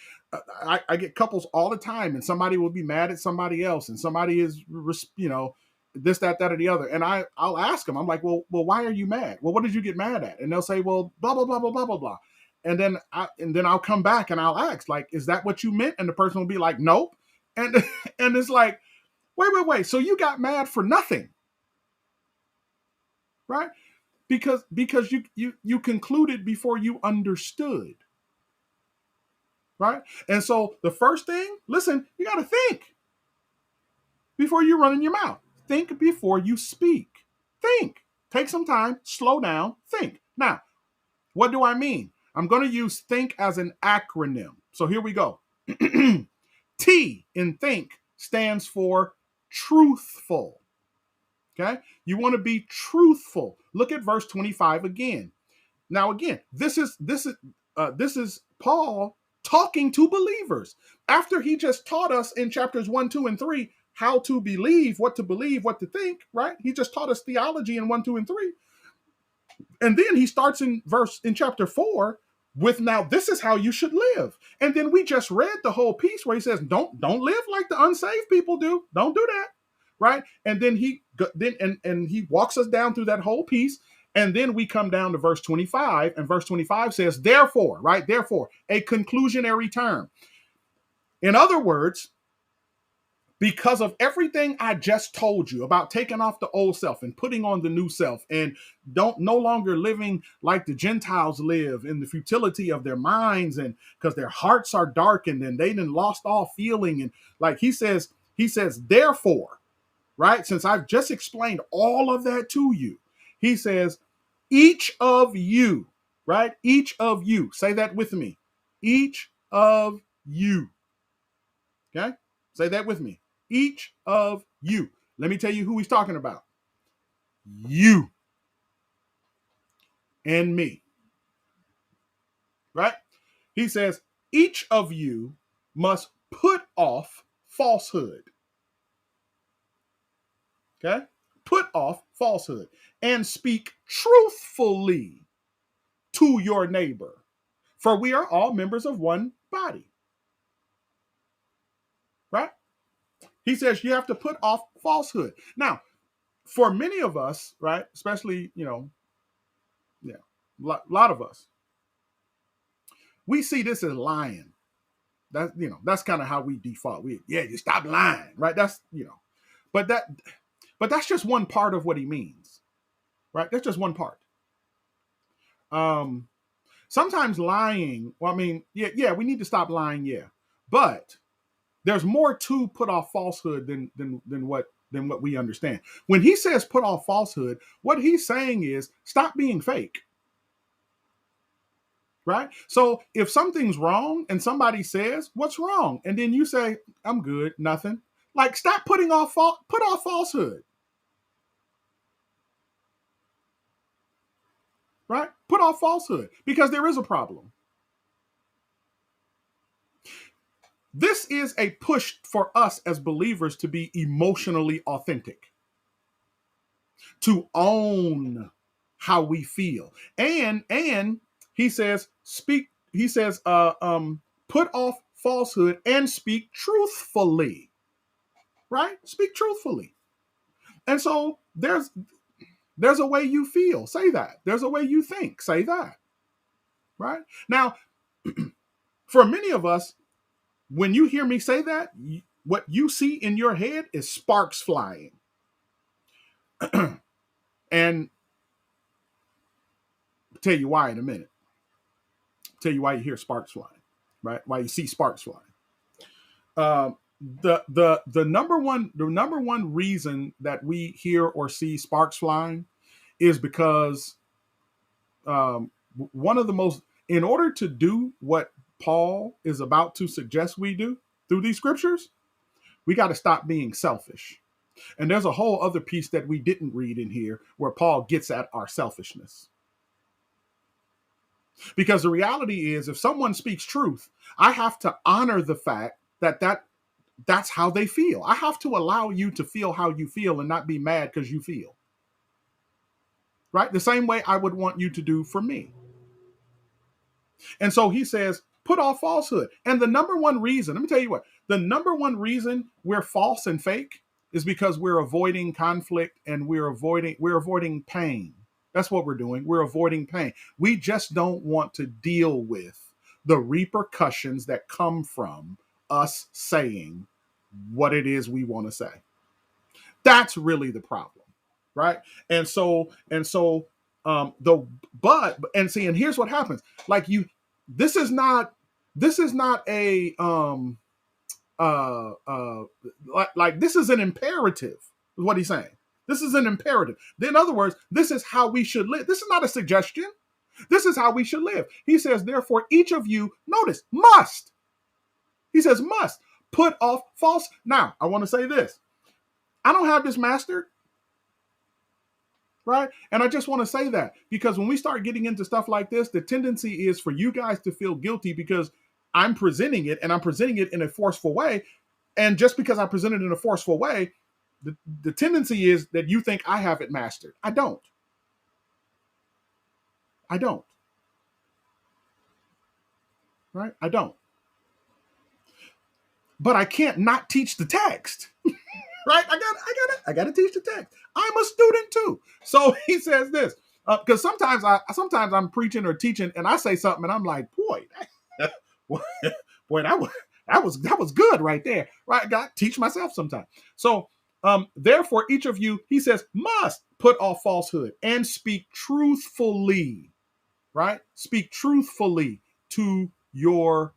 I get couples all the time, and somebody will be mad at somebody else, and somebody is, this, that, or the other. And I'll ask them, I'm like, well, why are you mad? Well, what did you get mad at? And they'll say, well, blah, blah, blah, blah, blah, blah, blah. And then I'll come back and I'll ask, like, is that what you meant? And the person will be like, nope. And and it's like, wait. So you got mad for nothing, right? Because you concluded before you understood, right? And so the first thing, listen, you got to think before you run in your mouth. Think before you speak. Think. Take some time, slow down, think. Now, what do I mean? I'm going to use think as an acronym. So here we go. T in think stands for truthful. Okay? You want to be truthful. Look at verse 25 again. Now, again, this is Paul talking to believers after he just taught us in chapters 1, 2, and 3 how to believe, what to think, right? He just taught us theology in 1, 2, and 3. And then he starts in chapter 4 with, now this is how you should live. And then we just read the whole piece where he says, don't live like the unsaved people do. Don't do that. Right? And then he walks us down through that whole piece. And then we come down to verse 25, and verse 25 says, therefore, right? Therefore, a conclusionary term. In other words, because of everything I just told you about taking off the old self and putting on the new self, and no longer living like the Gentiles live in the futility of their minds, and because their hearts are darkened and they done lost all feeling. And like he says, therefore, right? Since I've just explained all of that to you, he says, each of you, right? Each of you, say that with me. Each of you. Okay? Say that with me. Each of you. Let me tell you who he's talking about. You and me. Right? He says, each of you must put off falsehood. Okay? Put off falsehood and speak truthfully to your neighbor, for we are all members of one body. Right? He says you have to put off falsehood. Now, for many of us, right, especially, a lot of us, we see this as lying. That's kind of how we default. You stop lying, right? But that's just one part of what he means, right? That's just one part. Sometimes lying, well, I mean, we need to stop lying, but there's more to put off falsehood than what we understand. When he says put off falsehood, what he's saying is stop being fake. Right? So if something's wrong and somebody says, what's wrong? And then you say, I'm good, nothing. Like, stop put off falsehood. Right? Put off falsehood, because there is a problem. This is a push for us as believers to be emotionally authentic, to own how we feel. And he says, put off falsehood and speak truthfully. Right? Speak truthfully. And so there's a way you feel. Say that. There's a way you think. Say that. Right? Now, for many of us, When you hear me say that, what you see in your head is sparks flying. And I'll tell you why in a minute. I'll tell you why you hear sparks flying, right? Why you see sparks flying. The number one reason that we hear or see sparks flying is because one of the most, in order to do what Paul is about to suggest we do through these scriptures, we got to stop being selfish. And there's a whole other piece that we didn't read in here where Paul gets at our selfishness. Because the reality is, if someone speaks truth, I have to honor the fact that that's how they feel. I have to allow you to feel how you feel and not be mad because you feel. Right? The same way I would want you to do for me. And so he says, put off falsehood. And the number one reason, let me tell you what, the number one reason we're false and fake is because we're avoiding conflict and we're avoiding pain. That's what we're doing. We're avoiding pain. We just don't want to deal with the repercussions that come from us saying what it is we want to say. That's really the problem, right? And here's what happens. Like this is not a like this is an imperative, is what he's saying. This is an imperative. In other words, this is how we should live. This is not a suggestion. This is how we should live. He says, therefore, each of you, notice, must. He says, must put off false. Now, I want to say this. I don't have this mastered, right? And I just want to say that because when we start getting into stuff like this, the tendency is for you guys to feel guilty because I'm presenting it and I'm presenting it in a forceful way. And just because I present it in a forceful way, the tendency is that you think I have it mastered. I don't. Right? I don't. But I can't not teach the text. Right? I got to teach the text. I'm a student too. So he says this, because sometimes I'm preaching or teaching and I say something and I'm like, boy, that was good right there. Right? God, teach myself sometimes. So therefore, each of you, he says, must put off falsehood and speak truthfully, right? Speak truthfully to your,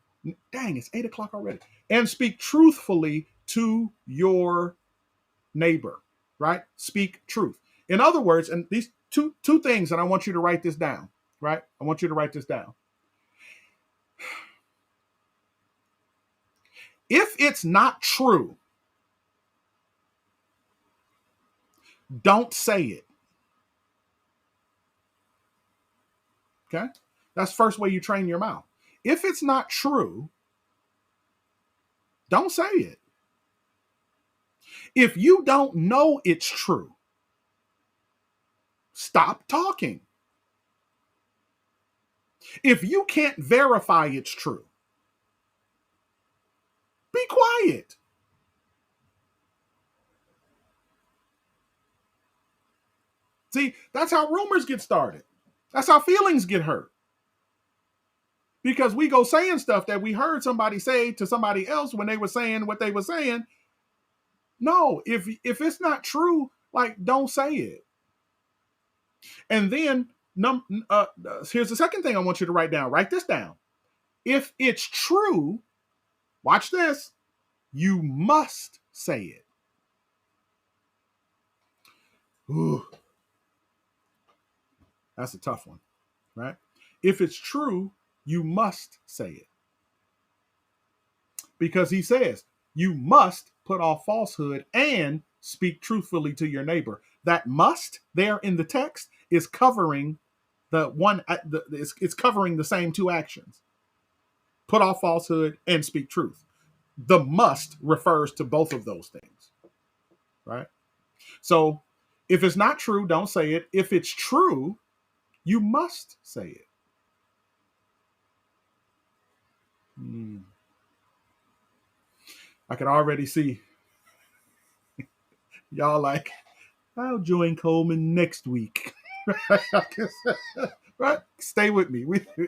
dang, it's 8:00 already. And speak truthfully to your neighbor, right? Speak truth. In other words, and these two things, and I want you to write this down, right? I want you to write this down. If it's not true, don't say it. Okay? That's the first way you train your mouth. If it's not true, don't say it. If you don't know it's true, stop talking. If you can't verify it's true, be quiet. See, that's how rumors get started. That's how feelings get hurt. Because we go saying stuff that we heard somebody say to somebody else when they were saying what they were saying. No, if it's not true, like, don't say it. And then here's the second thing I want you to write down. Write this down. If it's true, watch this, you must say it. Ooh. That's a tough one, right? If it's true, you must say it. Because he says, you must put off falsehood and speak truthfully to your neighbor. That must there in the text is covering it's covering the same two actions. Put off falsehood and speak truth. The must refers to both of those things, right? So if it's not true, don't say it. If it's true, you must say it. I can already see y'all like, I'll join Coleman next week. Right? Stay with me.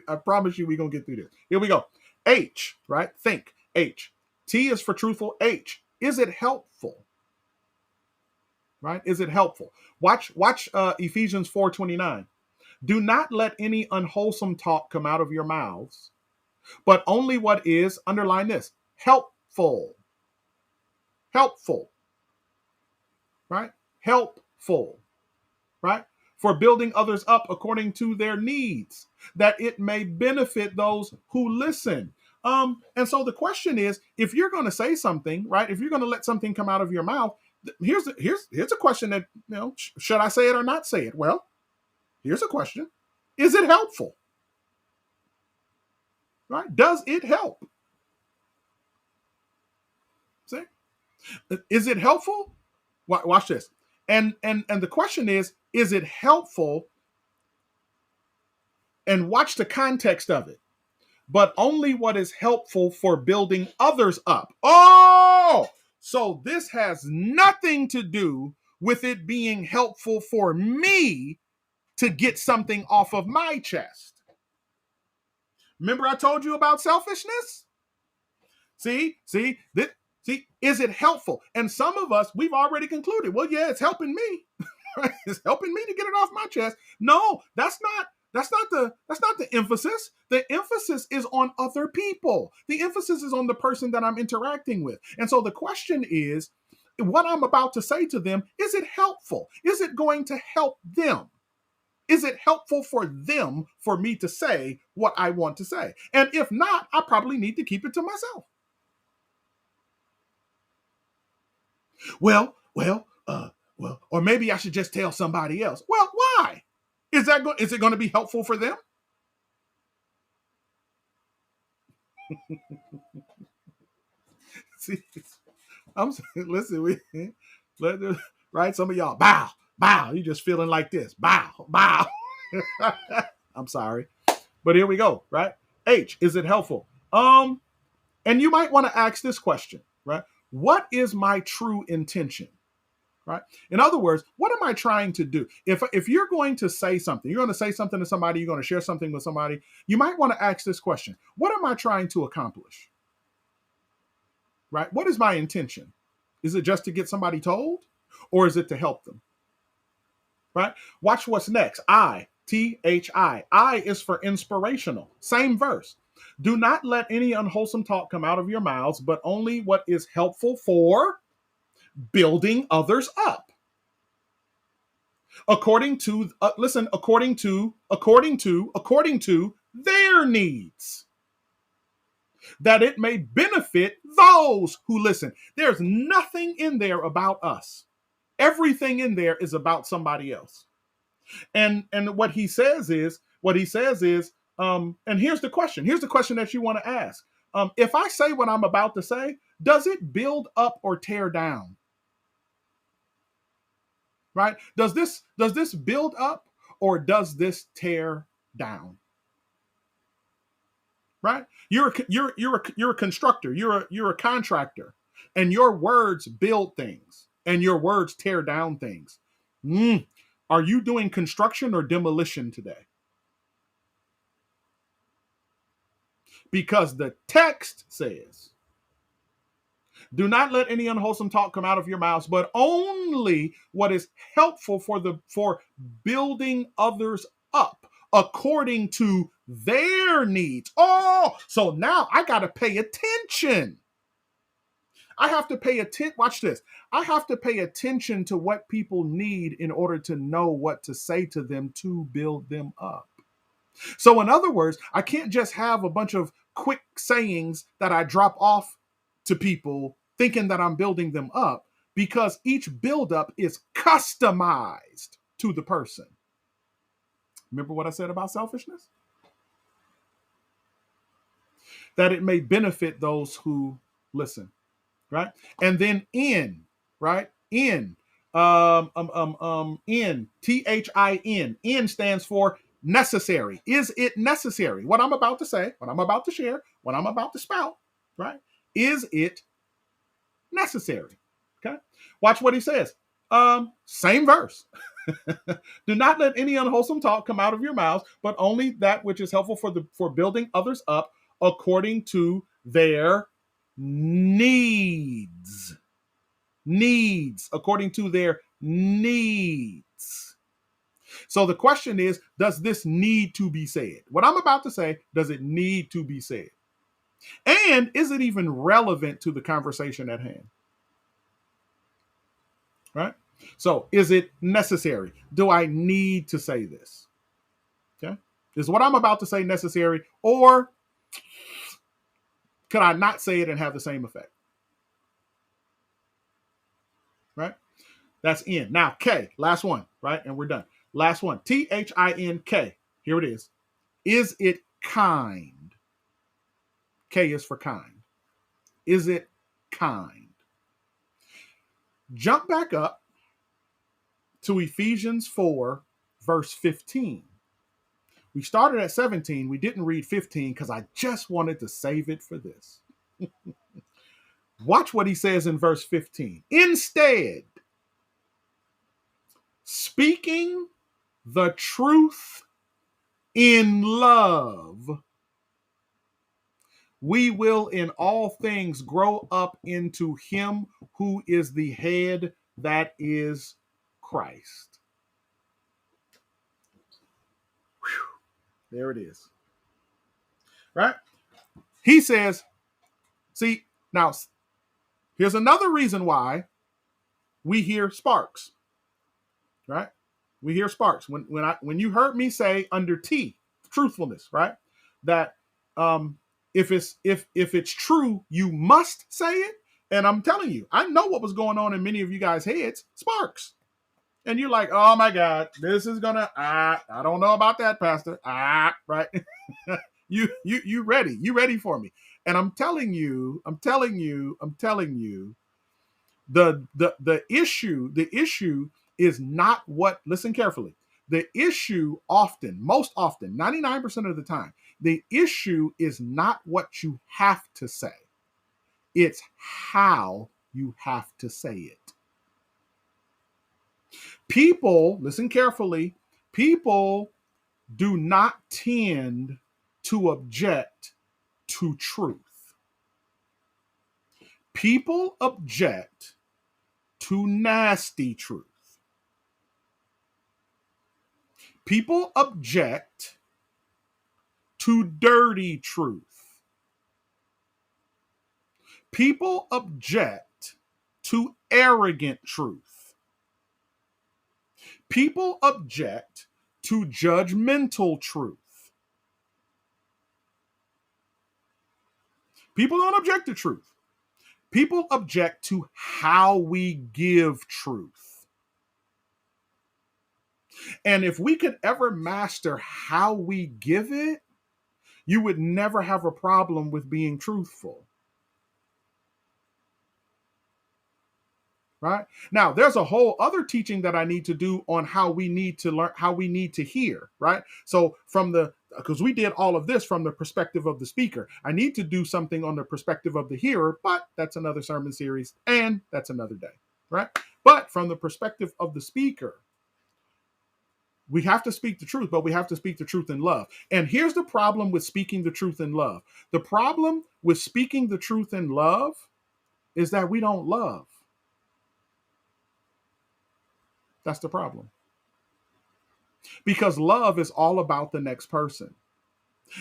I promise you we're going to get through this. Here we go. H, right? Think. H. T is for truthful. H. Is it helpful? Right? Is it helpful? Watch Ephesians 4:29. Do not let any unwholesome talk come out of your mouths, but only what is, underline this, helpful. Helpful. Right? Helpful. Right? For building others up according to their needs, that it may benefit those who listen. And so the question is, if you're going to say something, right? If you're going to let something come out of your mouth, here's a question that, should I say it or not say it? Well, here's a question. Is it helpful? Right? Does it help? See? Is it helpful? Watch this. And the question is it helpful? And watch the context of it. But only what is helpful for building others up. Oh, so this has nothing to do with it being helpful for me to get something off of my chest. Remember I told you about selfishness? See, is it helpful? And some of us, we've already concluded, well, yeah, it's helping me. It's helping me to get it off my chest. No, that's not the emphasis. The emphasis is on other people. The emphasis is on the person that I'm interacting with. And so the question is, what I'm about to say to them, is it helpful? Is it going to help them? Is it helpful for them for me to say what I want to say? And if not, I probably need to keep it to myself. Well, or maybe I should just tell somebody else. Well, why? Is it going to be helpful for them? See, listen, right? Some of y'all bow. You just feeling like this, bow. I'm sorry, but here we go. Right? H, is it helpful? And you might want to ask this question, right? What is my true intention? Right? In other words, what am I trying to do? If you're going to say something, you're going to say something to somebody, you're going to share something with somebody, you might want to ask this question. What am I trying to accomplish? Right? What is my intention? Is it just to get somebody told, or is it to help them? Right? Watch what's next. I, T-H-I. I is for inspirational. Same verse. Do not let any unwholesome talk come out of your mouths, but only what is helpful for building others up. According to their needs, that it may benefit those who listen. There's nothing in there about us. Everything in there is about somebody else. And what he says is, and here's the question. Here's the question that you want to ask. If I say what I'm about to say, does it build up or tear down? Right? Does this build up or does this tear down? Right? You're a constructor. You're a contractor, and your words build things, and your words tear down things. Are you doing construction or demolition today? Because the text says, do not let any unwholesome talk come out of your mouths, but only what is helpful for building others up according to their needs. Oh, so now I got to pay attention. I have to pay attention. Watch this. I have to pay attention to what people need in order to know what to say to them to build them up. So in other words, I can't just have a bunch of quick sayings that I drop off to people thinking that I'm building them up, because each buildup is customized to the person. Remember what I said about selfishness? That it may benefit those who listen, right? And then in, right? In, T-H-I-N. In stands for necessary. Is it necessary? What I'm about to say, what I'm about to share, what I'm about to spout, right? Is it necessary? Okay. Watch what he says. Same verse. Do not let any unwholesome talk come out of your mouths, but only that which is helpful for building others up according to their needs, according to their needs. So the question is, does this need to be said? What I'm about to say, does it need to be said? And is it even relevant to the conversation at hand? Right? So is it necessary? Do I need to say this? Okay. Is what I'm about to say necessary, or could I not say it and have the same effect? Right? That's N. Now, K, last one, right? And we're done. Last one. THINK. Here it is. Is it kind? K is for kind. Is it kind? Jump back up to Ephesians 4, verse 15. We started at 17. We didn't read 15 because I just wanted to save it for this. Watch what he says in verse 15. Instead, speaking the truth in love, we will in all things grow up into him who is the head, that is Christ. Whew. There it is. Right? He says, see, now here's another reason why we hear sparks. Right? We hear sparks. When you heard me say under T, truthfulness, right? That if it's true, you must say it. And I'm telling you, I know what was going on in many of you guys' heads, sparks. And you're like, oh my God, this is gonna, I don't know about that, Pastor. Right. you ready. You ready for me. And I'm telling you, the issue is not what, listen carefully. The issue most often, 99% of the time, the issue is not what you have to say. It's how you have to say it. People, listen carefully, people do not tend to object to truth. People object to nasty truth. People object to dirty truth. People object to arrogant truth. People object to judgmental truth. People don't object to truth. People object to how we give truth. And if we could ever master how we give it, you would never have a problem with being truthful. Right? Now, there's a whole other teaching that I need to do on how we need to learn, how we need to hear, right? So because we did all of this from the perspective of the speaker, I need to do something on the perspective of the hearer, but that's another sermon series and that's another day, right? But from the perspective of the speaker, we have to speak the truth, but we have to speak the truth in love. And here's the problem with speaking the truth in love. The problem with speaking the truth in love is that we don't love. That's the problem. Because love is all about the next person.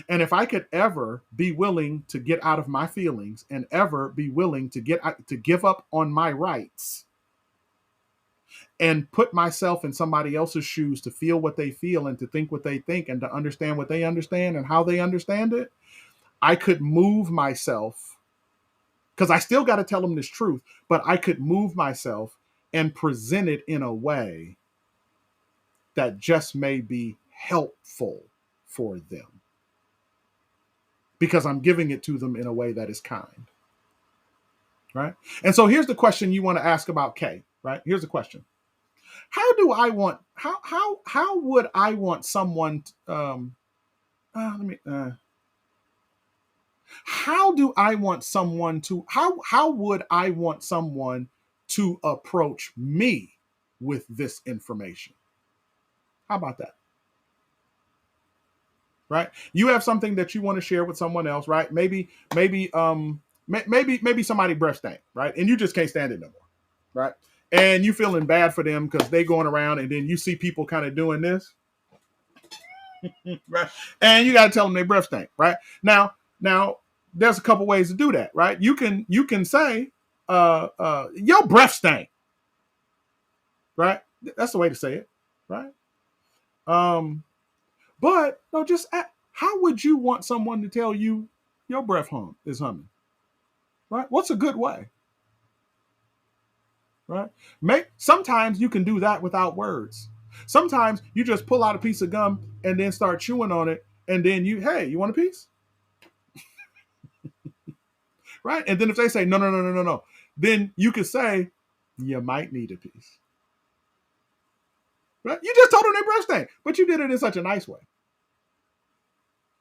And if I could ever be willing to get out of my feelings and ever be willing to give up on my rights and put myself in somebody else's shoes to feel what they feel and to think what they think and to understand what they understand and how they understand it, I could move myself, because I still got to tell them this truth, but I could move myself and present it in a way that just may be helpful for them, because I'm giving it to them in a way that is kind. Right? And so here's the question you want to ask about K, right? Here's the question. How would I want someone how would I want someone to approach me with this information? How about that? Right? You have something that you want to share with someone else, right? Maybe maybe somebody breath stank, right? And you just can't stand it no more, right? And you feeling bad for them because they going around, and then you see people kind of doing this, right? And you got to tell them they breath stink, right? Now, there's a couple ways to do that, right? You can say, your breath stink, right? That's the way to say it, right? Um, but no, just how would you want someone to tell you your breath is humming, right? What's a good way, right? Sometimes you can do that without words. Sometimes you just pull out a piece of gum and then start chewing on it, and then hey, you want a piece, right? And then if they say no, no, no, no, no, no, then you could say you might need a piece, right? You just told them their breath stank, but you did it in such a nice way,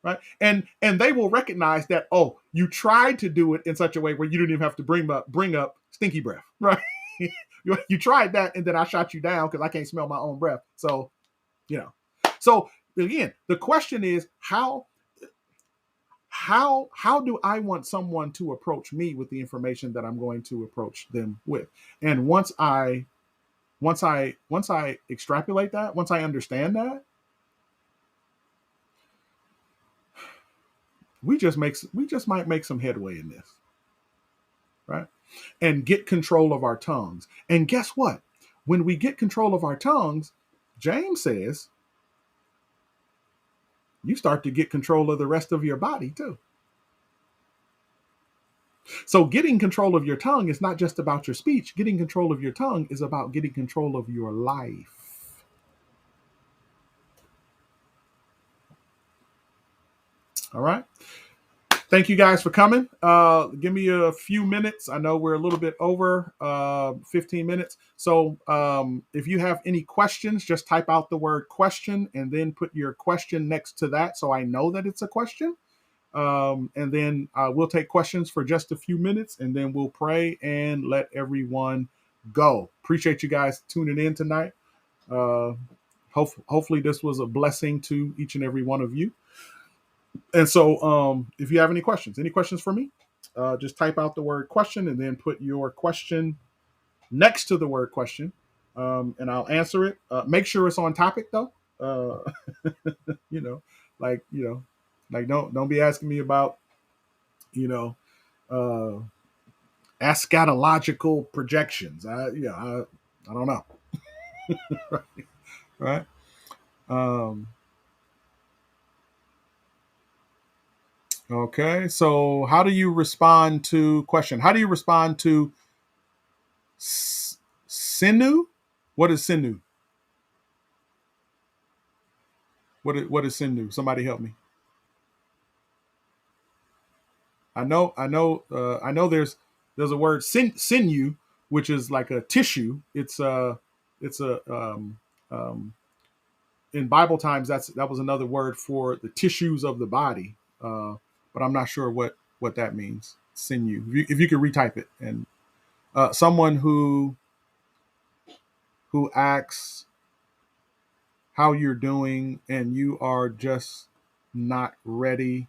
right? And they will recognize that, oh, you tried to do it in such a way where you didn't even have to bring up stinky breath, right? You tried that, and then I shot you down because I can't smell my own breath. So, so again, the question is how do I want someone to approach me with the information that I'm going to approach them with? And once I extrapolate that, once I understand that, we just might make some headway in this, right? And get control of our tongues. And guess what? When we get control of our tongues, James says, you start to get control of the rest of your body too. So getting control of your tongue is not just about your speech. Getting control of your tongue is about getting control of your life. All right. Thank you guys for coming. Give me a few minutes. I know we're a little bit over 15 minutes. So if you have any questions, just type out the word question and then put your question next to that so I know that it's a question. And then we'll take questions for just a few minutes, and then we'll pray and let everyone go. Appreciate you guys tuning in tonight. Hopefully this was a blessing to each and every one of you. And so if you have any questions for me, just type out the word question and then put your question next to the word question, and I'll answer it. Make sure it's on topic though. Like don't be asking me about, eschatological projections. I don't know. right? Okay. So how do you respond to question? How do you respond to sinu? What is sinu? What is sinu? Somebody help me. I know. There's a word sinew, which is like a tissue. It's a in Bible times that was another word for the tissues of the body. But I'm not sure what that means. Sinew. If you could retype it, and someone who asks how you're doing and you are just not ready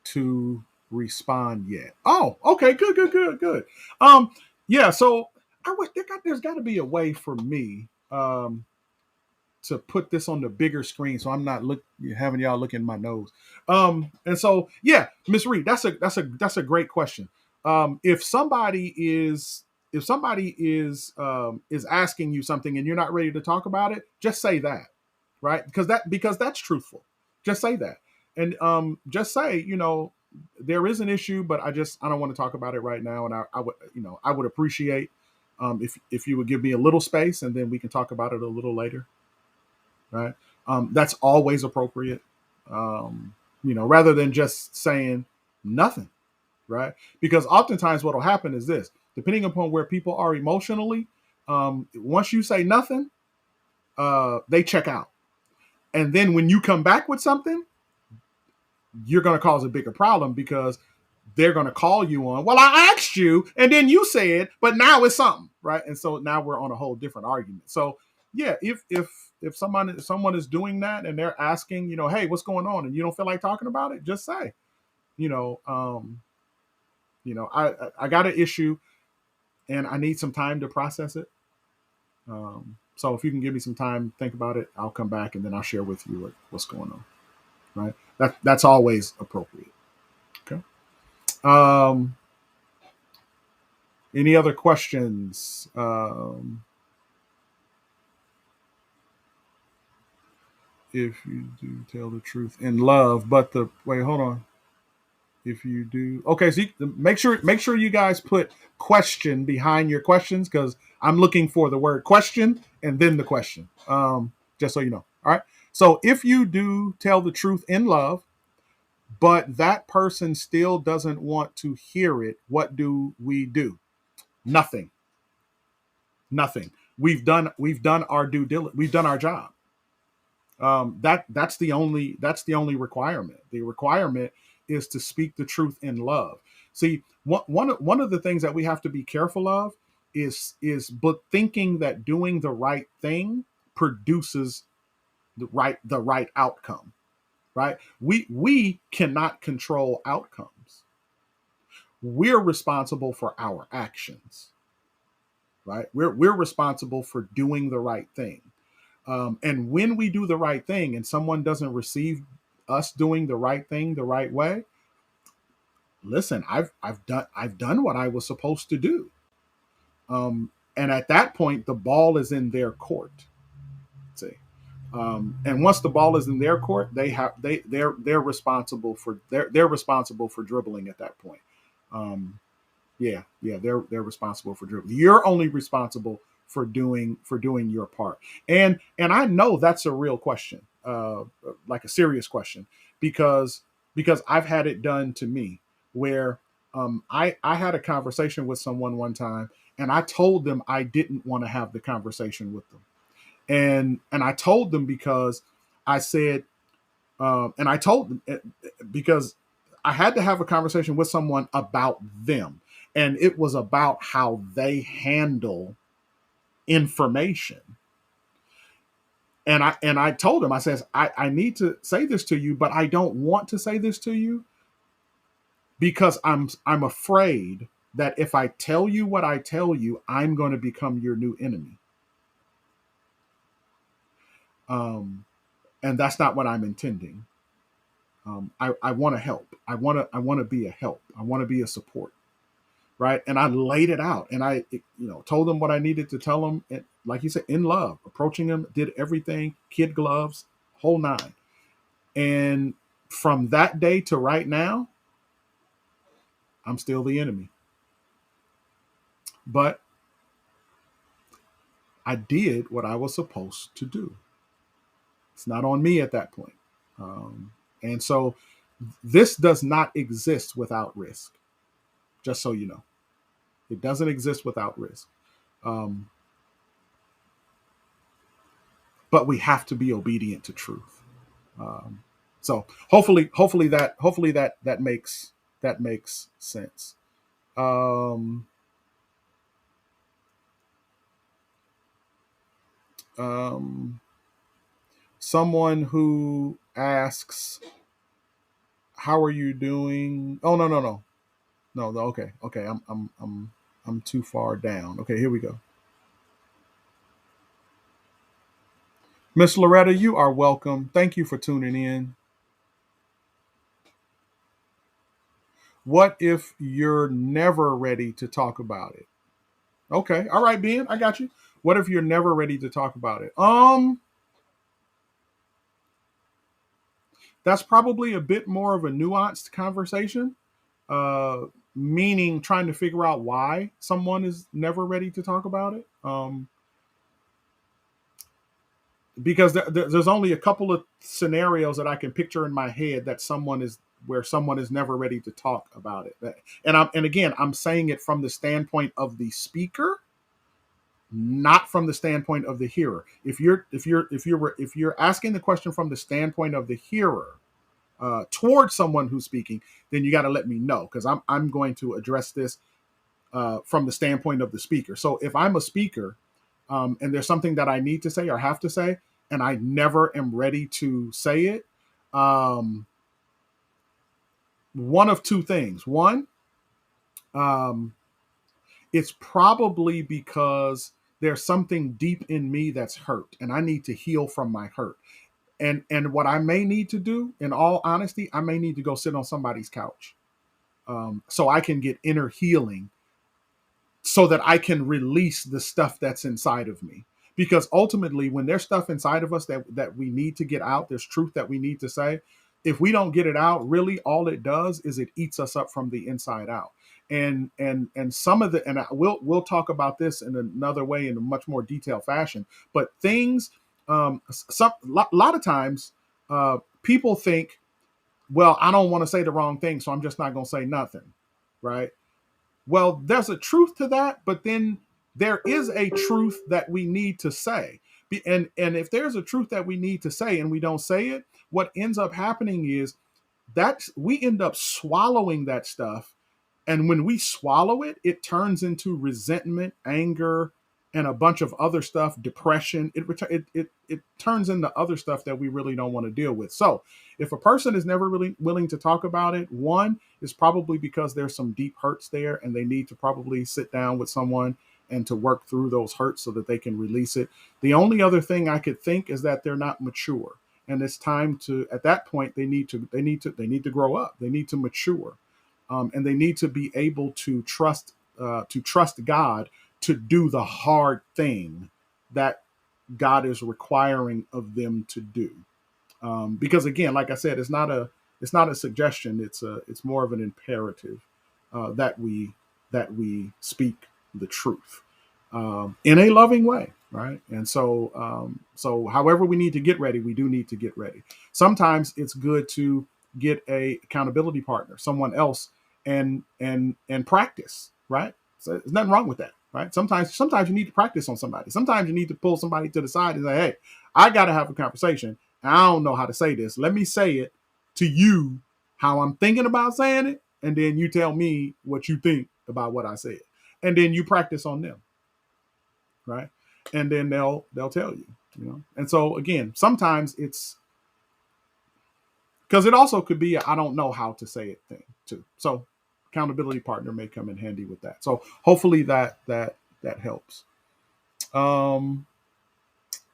to respond yet. Oh, okay, good. Yeah. So there's got to be a way for me to put this on the bigger screen, so I'm not having y'all look in my nose. And so yeah, Miss Reed, that's a great question. If somebody is asking you something and you're not ready to talk about it, just say that, right? Because that's truthful. Just say that, and just say, there is an issue, but I don't want to talk about it right now, and I would appreciate if you would give me a little space, and then we can talk about it a little later, right? That's always appropriate, rather than just saying nothing, right? Because oftentimes what will happen is this: depending upon where people are emotionally, once you say nothing, they check out. And then when you come back with something, you're going to cause a bigger problem, because they're going to call you on, well, I asked you, and then you said, but now it's something, right? And so now we're on a whole different argument. So yeah, if someone is doing that and they're asking, hey, what's going on, and you don't feel like talking about it, just say, I got an issue and I need some time to process it. So if you can give me some time, think about it, I'll come back and then I'll share with you what's going on. Right. That's always appropriate. Okay. Um, any other questions? If you do tell the truth in love, but the wait, hold on. If you do, okay, so make sure you guys put question behind your questions because I'm looking for the word question and then the question. Just so you know. All right. So if you do tell the truth in love, but that person still doesn't want to hear it, what do we do? Nothing. Nothing. We've done our due diligence. We've done our job. That's the only requirement. The requirement is to speak the truth in love. See, one of the things that we have to be careful of but thinking that doing the right thing produces the right outcome. Right? We cannot control outcomes. We're responsible for our actions. Right? We're responsible for doing the right thing. And when we do the right thing and someone doesn't receive us doing the right thing the right way, listen, I've done what I was supposed to do. And at that point, the ball is in their court. See, and once the ball is in their court, they're responsible for they're responsible for dribbling at that point. Um, yeah, they're responsible for dribbling. You're only responsible for doing your part. And I know that's a real question, like a serious question, because I've had it done to me where I had a conversation with someone one time and I told them I didn't want to have the conversation with them, and I told them because I said and I told them because I had to have a conversation with someone about them. And it was about how they handle information. And I told him, I says, I need to say this to you, but I don't want to say this to you because I'm afraid that if I tell you what I tell you, I'm going to become your new enemy. Um, and that's not what I'm intending. I want to help. I want to be a help. I want to be a support. Right. And I laid it out and told them what I needed to tell them. And like you said, in love, approaching them, did everything, kid gloves, whole nine. And from that day to right now, I'm still the enemy. But I did what I was supposed to do. It's not on me at that point. And so this does not exist without risk, just so you know. It doesn't exist without risk. Um, but we have to be obedient to truth. Um, so hopefully that makes sense. Um, um, Someone who asks, "How are you doing?" Oh, no. Okay. I'm too far down. Okay, here we go. Miss Loretta, you are welcome. Thank you for tuning in. What if you're never ready to talk about it? Okay, all right, Ben, I got you. What if you're never ready to talk about it? That's probably a bit more of a nuanced conversation, uh, meaning trying to figure out why someone is never ready to talk about it. Because there's only a couple of scenarios that I can picture in my head that someone is where someone is never ready to talk about it. And again, I'm saying it from the standpoint of the speaker, not from the standpoint of the hearer. If you're asking the question from the standpoint of the hearer, towards someone who's speaking, then you got to let me know because I'm going to address this from the standpoint of the speaker. So if I'm a speaker and there's something that I need to say or have to say, and I never am ready to say it, um, one of two things. One, Um, it's probably because there's something deep in me that's hurt, and I need to heal from my hurt. And what I may need to do, in all honesty, I may need to go sit on somebody's couch, so I can get inner healing, so that I can release the stuff that's inside of me. Because ultimately, when there's stuff inside of us that we need to get out, there's truth that we need to say. If we don't get it out, really all it does is it eats us up from the inside out. And some of the, and we'll talk about this in another way in a much more detailed fashion. But things, some lot of times, people think, well, I don't want to say the wrong thing, so I'm just not going to say nothing, right? Well, there's a truth to that, but then there is a truth that we need to say. And if there's a truth that we need to say and we don't say it, what ends up happening is that we end up swallowing that stuff. And when we swallow it, it turns into resentment, anger, and a bunch of other stuff, depression. It turns into other stuff that we really don't want to deal with. So if a person is never really willing to talk about it, one is probably because there's some deep hurts there and they need to probably sit down with someone and to work through those hurts so that they can release it. The only other thing I could think is that they're not mature. And it's time to, at that point, they need to grow up. They need to mature. And they need to be able to trust God to do the hard thing that God is requiring of them to do. Because again, like I said, it's not a suggestion. It's more of an imperative that we speak the truth in a loving way, right? And so however we need to get ready, we do need to get ready. Sometimes it's good to get a accountability partner, someone else, and practice, right? So there's nothing wrong with that, right? Sometimes you need to practice on somebody. Sometimes you need to pull somebody to the side and say, hey, I got to have a conversation. I don't know how to say this. Let me say it to you how I'm thinking about saying it, and then you tell me what you think about what I said, and then you practice on them, right? And then they'll tell you, And so again, sometimes it's because it also could be I don't know how to say it thing too. So accountability partner may come in handy with that. So hopefully that helps.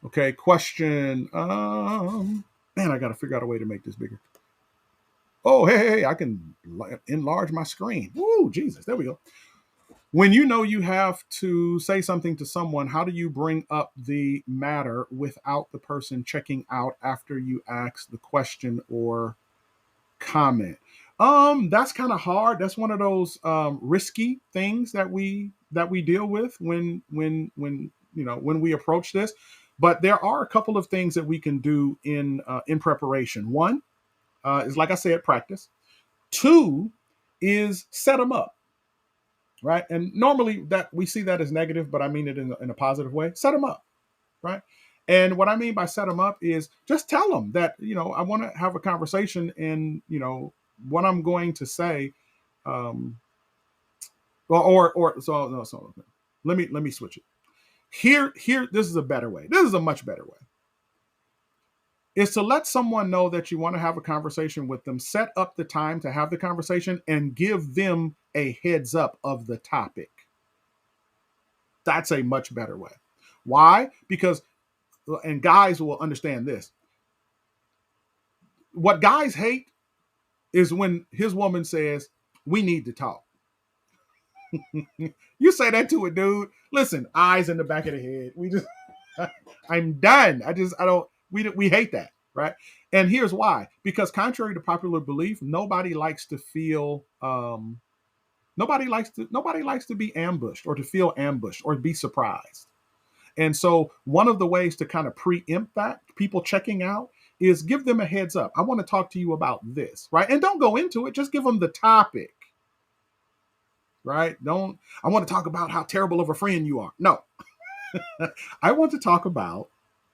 Okay, question. Man, I got to figure out a way to make this bigger. Oh, hey, I can enlarge my screen. Woo, Jesus, there we go. When you know you have to say something to someone, how do you bring up the matter without the person checking out after you ask the question or comment? That's kind of hard. That's one of those risky things that we deal with when we approach this. But there are a couple of things that we can do in preparation. One is, like I said, practice. Two is set them up, right? And normally that we see that as negative, but I mean it in a positive way. Set them up, right? And what I mean by set them up is just tell them that, I want to have a conversation, and, what I'm going to say, so let me switch it. Here, this is a better way. This is a much better way. Is to let someone know that you want to have a conversation with them, set up the time to have the conversation, and give them a heads up of the topic. That's a much better way. Why? Because, and guys will understand this, what guys hate is when his woman says, we need to talk. You say that to a dude, listen, eyes in the back of the head. I'm done. We hate that, right? And here's why. Because contrary to popular belief, nobody likes to feel, nobody likes to be ambushed or to feel ambushed or be surprised. And so one of the ways to kind of preempt that, people checking out, is give them a heads up. I want to talk to you about this, right? And don't go into it. Just give them the topic, right? I want to talk about how terrible of a friend you are. No, I want to talk about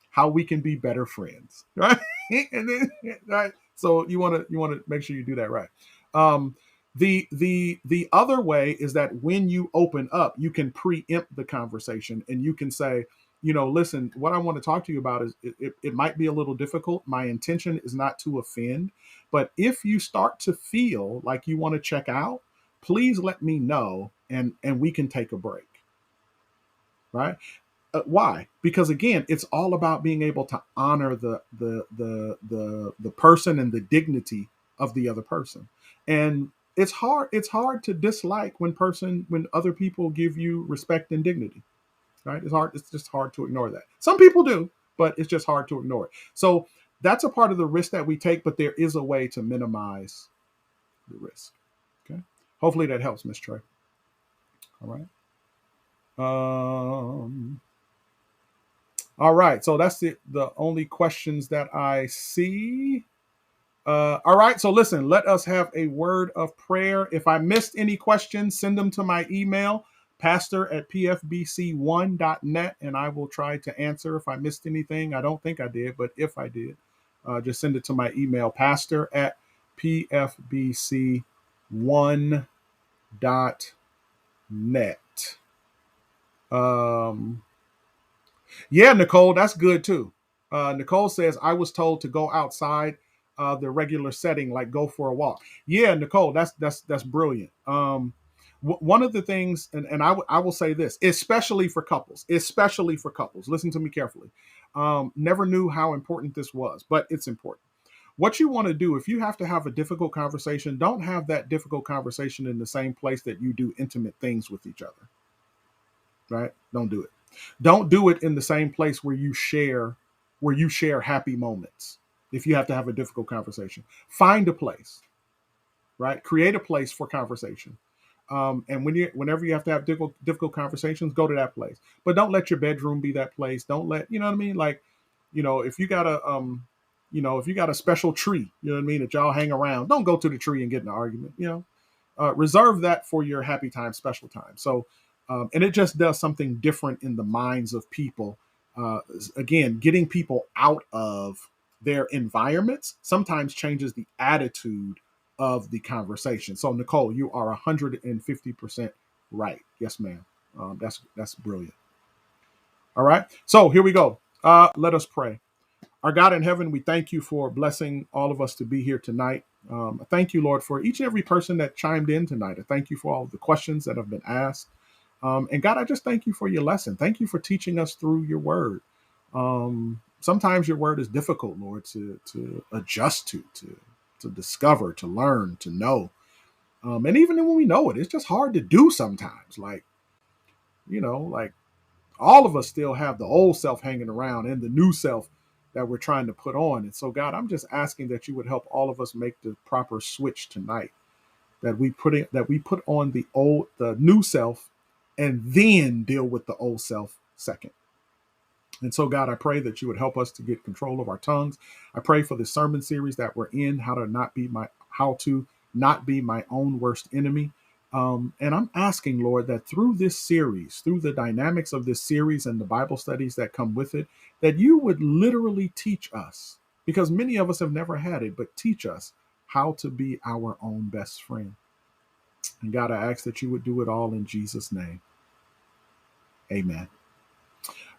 how we can be better friends, right? And then, right. So you want to make sure you do that right. The other way is that when you open up, you can preempt the conversation, and you can say, listen, what I want to talk to you about is it might be a little difficult. My intention is not to offend, but if you start to feel like you want to check out, please let me know, and we can take a break, right? Why? Because again, it's all about being able to honor the person and the dignity of the other person. And it's hard to dislike when other people give you respect and dignity, right? It's just hard to ignore that. Some people do, but it's just hard to ignore it. So that's a part of the risk that we take, but there is a way to minimize the risk. Okay. Hopefully that helps, Miss Trey. All right. Um, all right. So that's the only questions that I see. All right. So listen, let us have a word of prayer. If I missed any questions, send them to my email, pastor@pfbc1.net, and I will try to answer if I missed anything. I don't think I did, but if I did, just send it to my email, pastor@pfbc1.net. Um, Yeah, Nicole, that's good too. Nicole says, I was told to go outside the regular setting, like go for a walk. Yeah, Nicole, that's brilliant. One of the things, and I will say this, especially for couples, listen to me carefully. Never knew how important this was, but it's important. What you want to do, if you have to have a difficult conversation, don't have that difficult conversation in the same place that you do intimate things with each other, right? Don't do it. Don't do it in the same place where you share happy moments. If you have to have a difficult conversation, find a place, right? Create a place for conversation. And whenever you have to have difficult conversations, go to that place. But don't let your bedroom be that place. Don't let, you know what I mean? Like, if you got a special tree, you know what I mean, that y'all hang around, don't go to the tree and get in an argument. Reserve that for your happy time, special time. So, and it just does something different in the minds of people. Again, getting people out of their environments sometimes changes the attitude of the conversation. So, Nicole, you are 150% right. Yes, ma'am. That's brilliant. All right. So here we go. Let us pray. Our God in heaven, we thank you for blessing all of us to be here tonight. I thank you, Lord, for each and every person that chimed in tonight. I thank you for all of the questions that have been asked. And God, I just thank you for your lesson. Thank you for teaching us through your word. Sometimes your word is difficult, Lord, to adjust to discover, to learn, to know. And even when we know it, it's just hard to do sometimes. Like all of us still have the old self hanging around and the new self that we're trying to put on. And so, God, I'm just asking that you would help all of us make the proper switch tonight. That we put on the new self, and then deal with the old self second. And so, God, I pray that you would help us to get control of our tongues. I pray for the sermon series that we're in, how to not be my own worst enemy. And I'm asking, Lord, that through this series, through the dynamics of this series and the Bible studies that come with it, that you would literally teach us, because many of us have never had it, but teach us how to be our own best friend. And God, I ask that you would do it all in Jesus' name. Amen.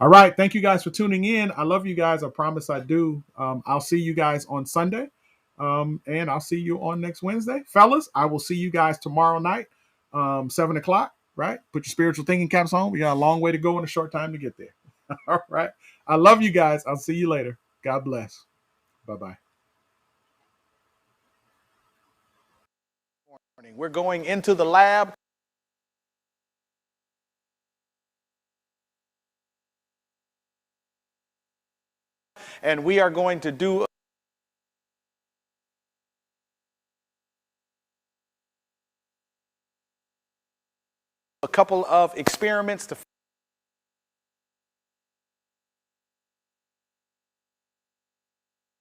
All right. Thank you guys for tuning in. I love you guys. I promise I do. I'll see you guys on Sunday. And I'll see you on next Wednesday. Fellas, I will see you guys tomorrow night, 7 o'clock, right? Put your spiritual thinking caps on. We got a long way to go and a short time to get there. All right. I love you guys. I'll see you later. God bless. Bye-bye. We're going into the lab. And we are going to do a couple of experiments to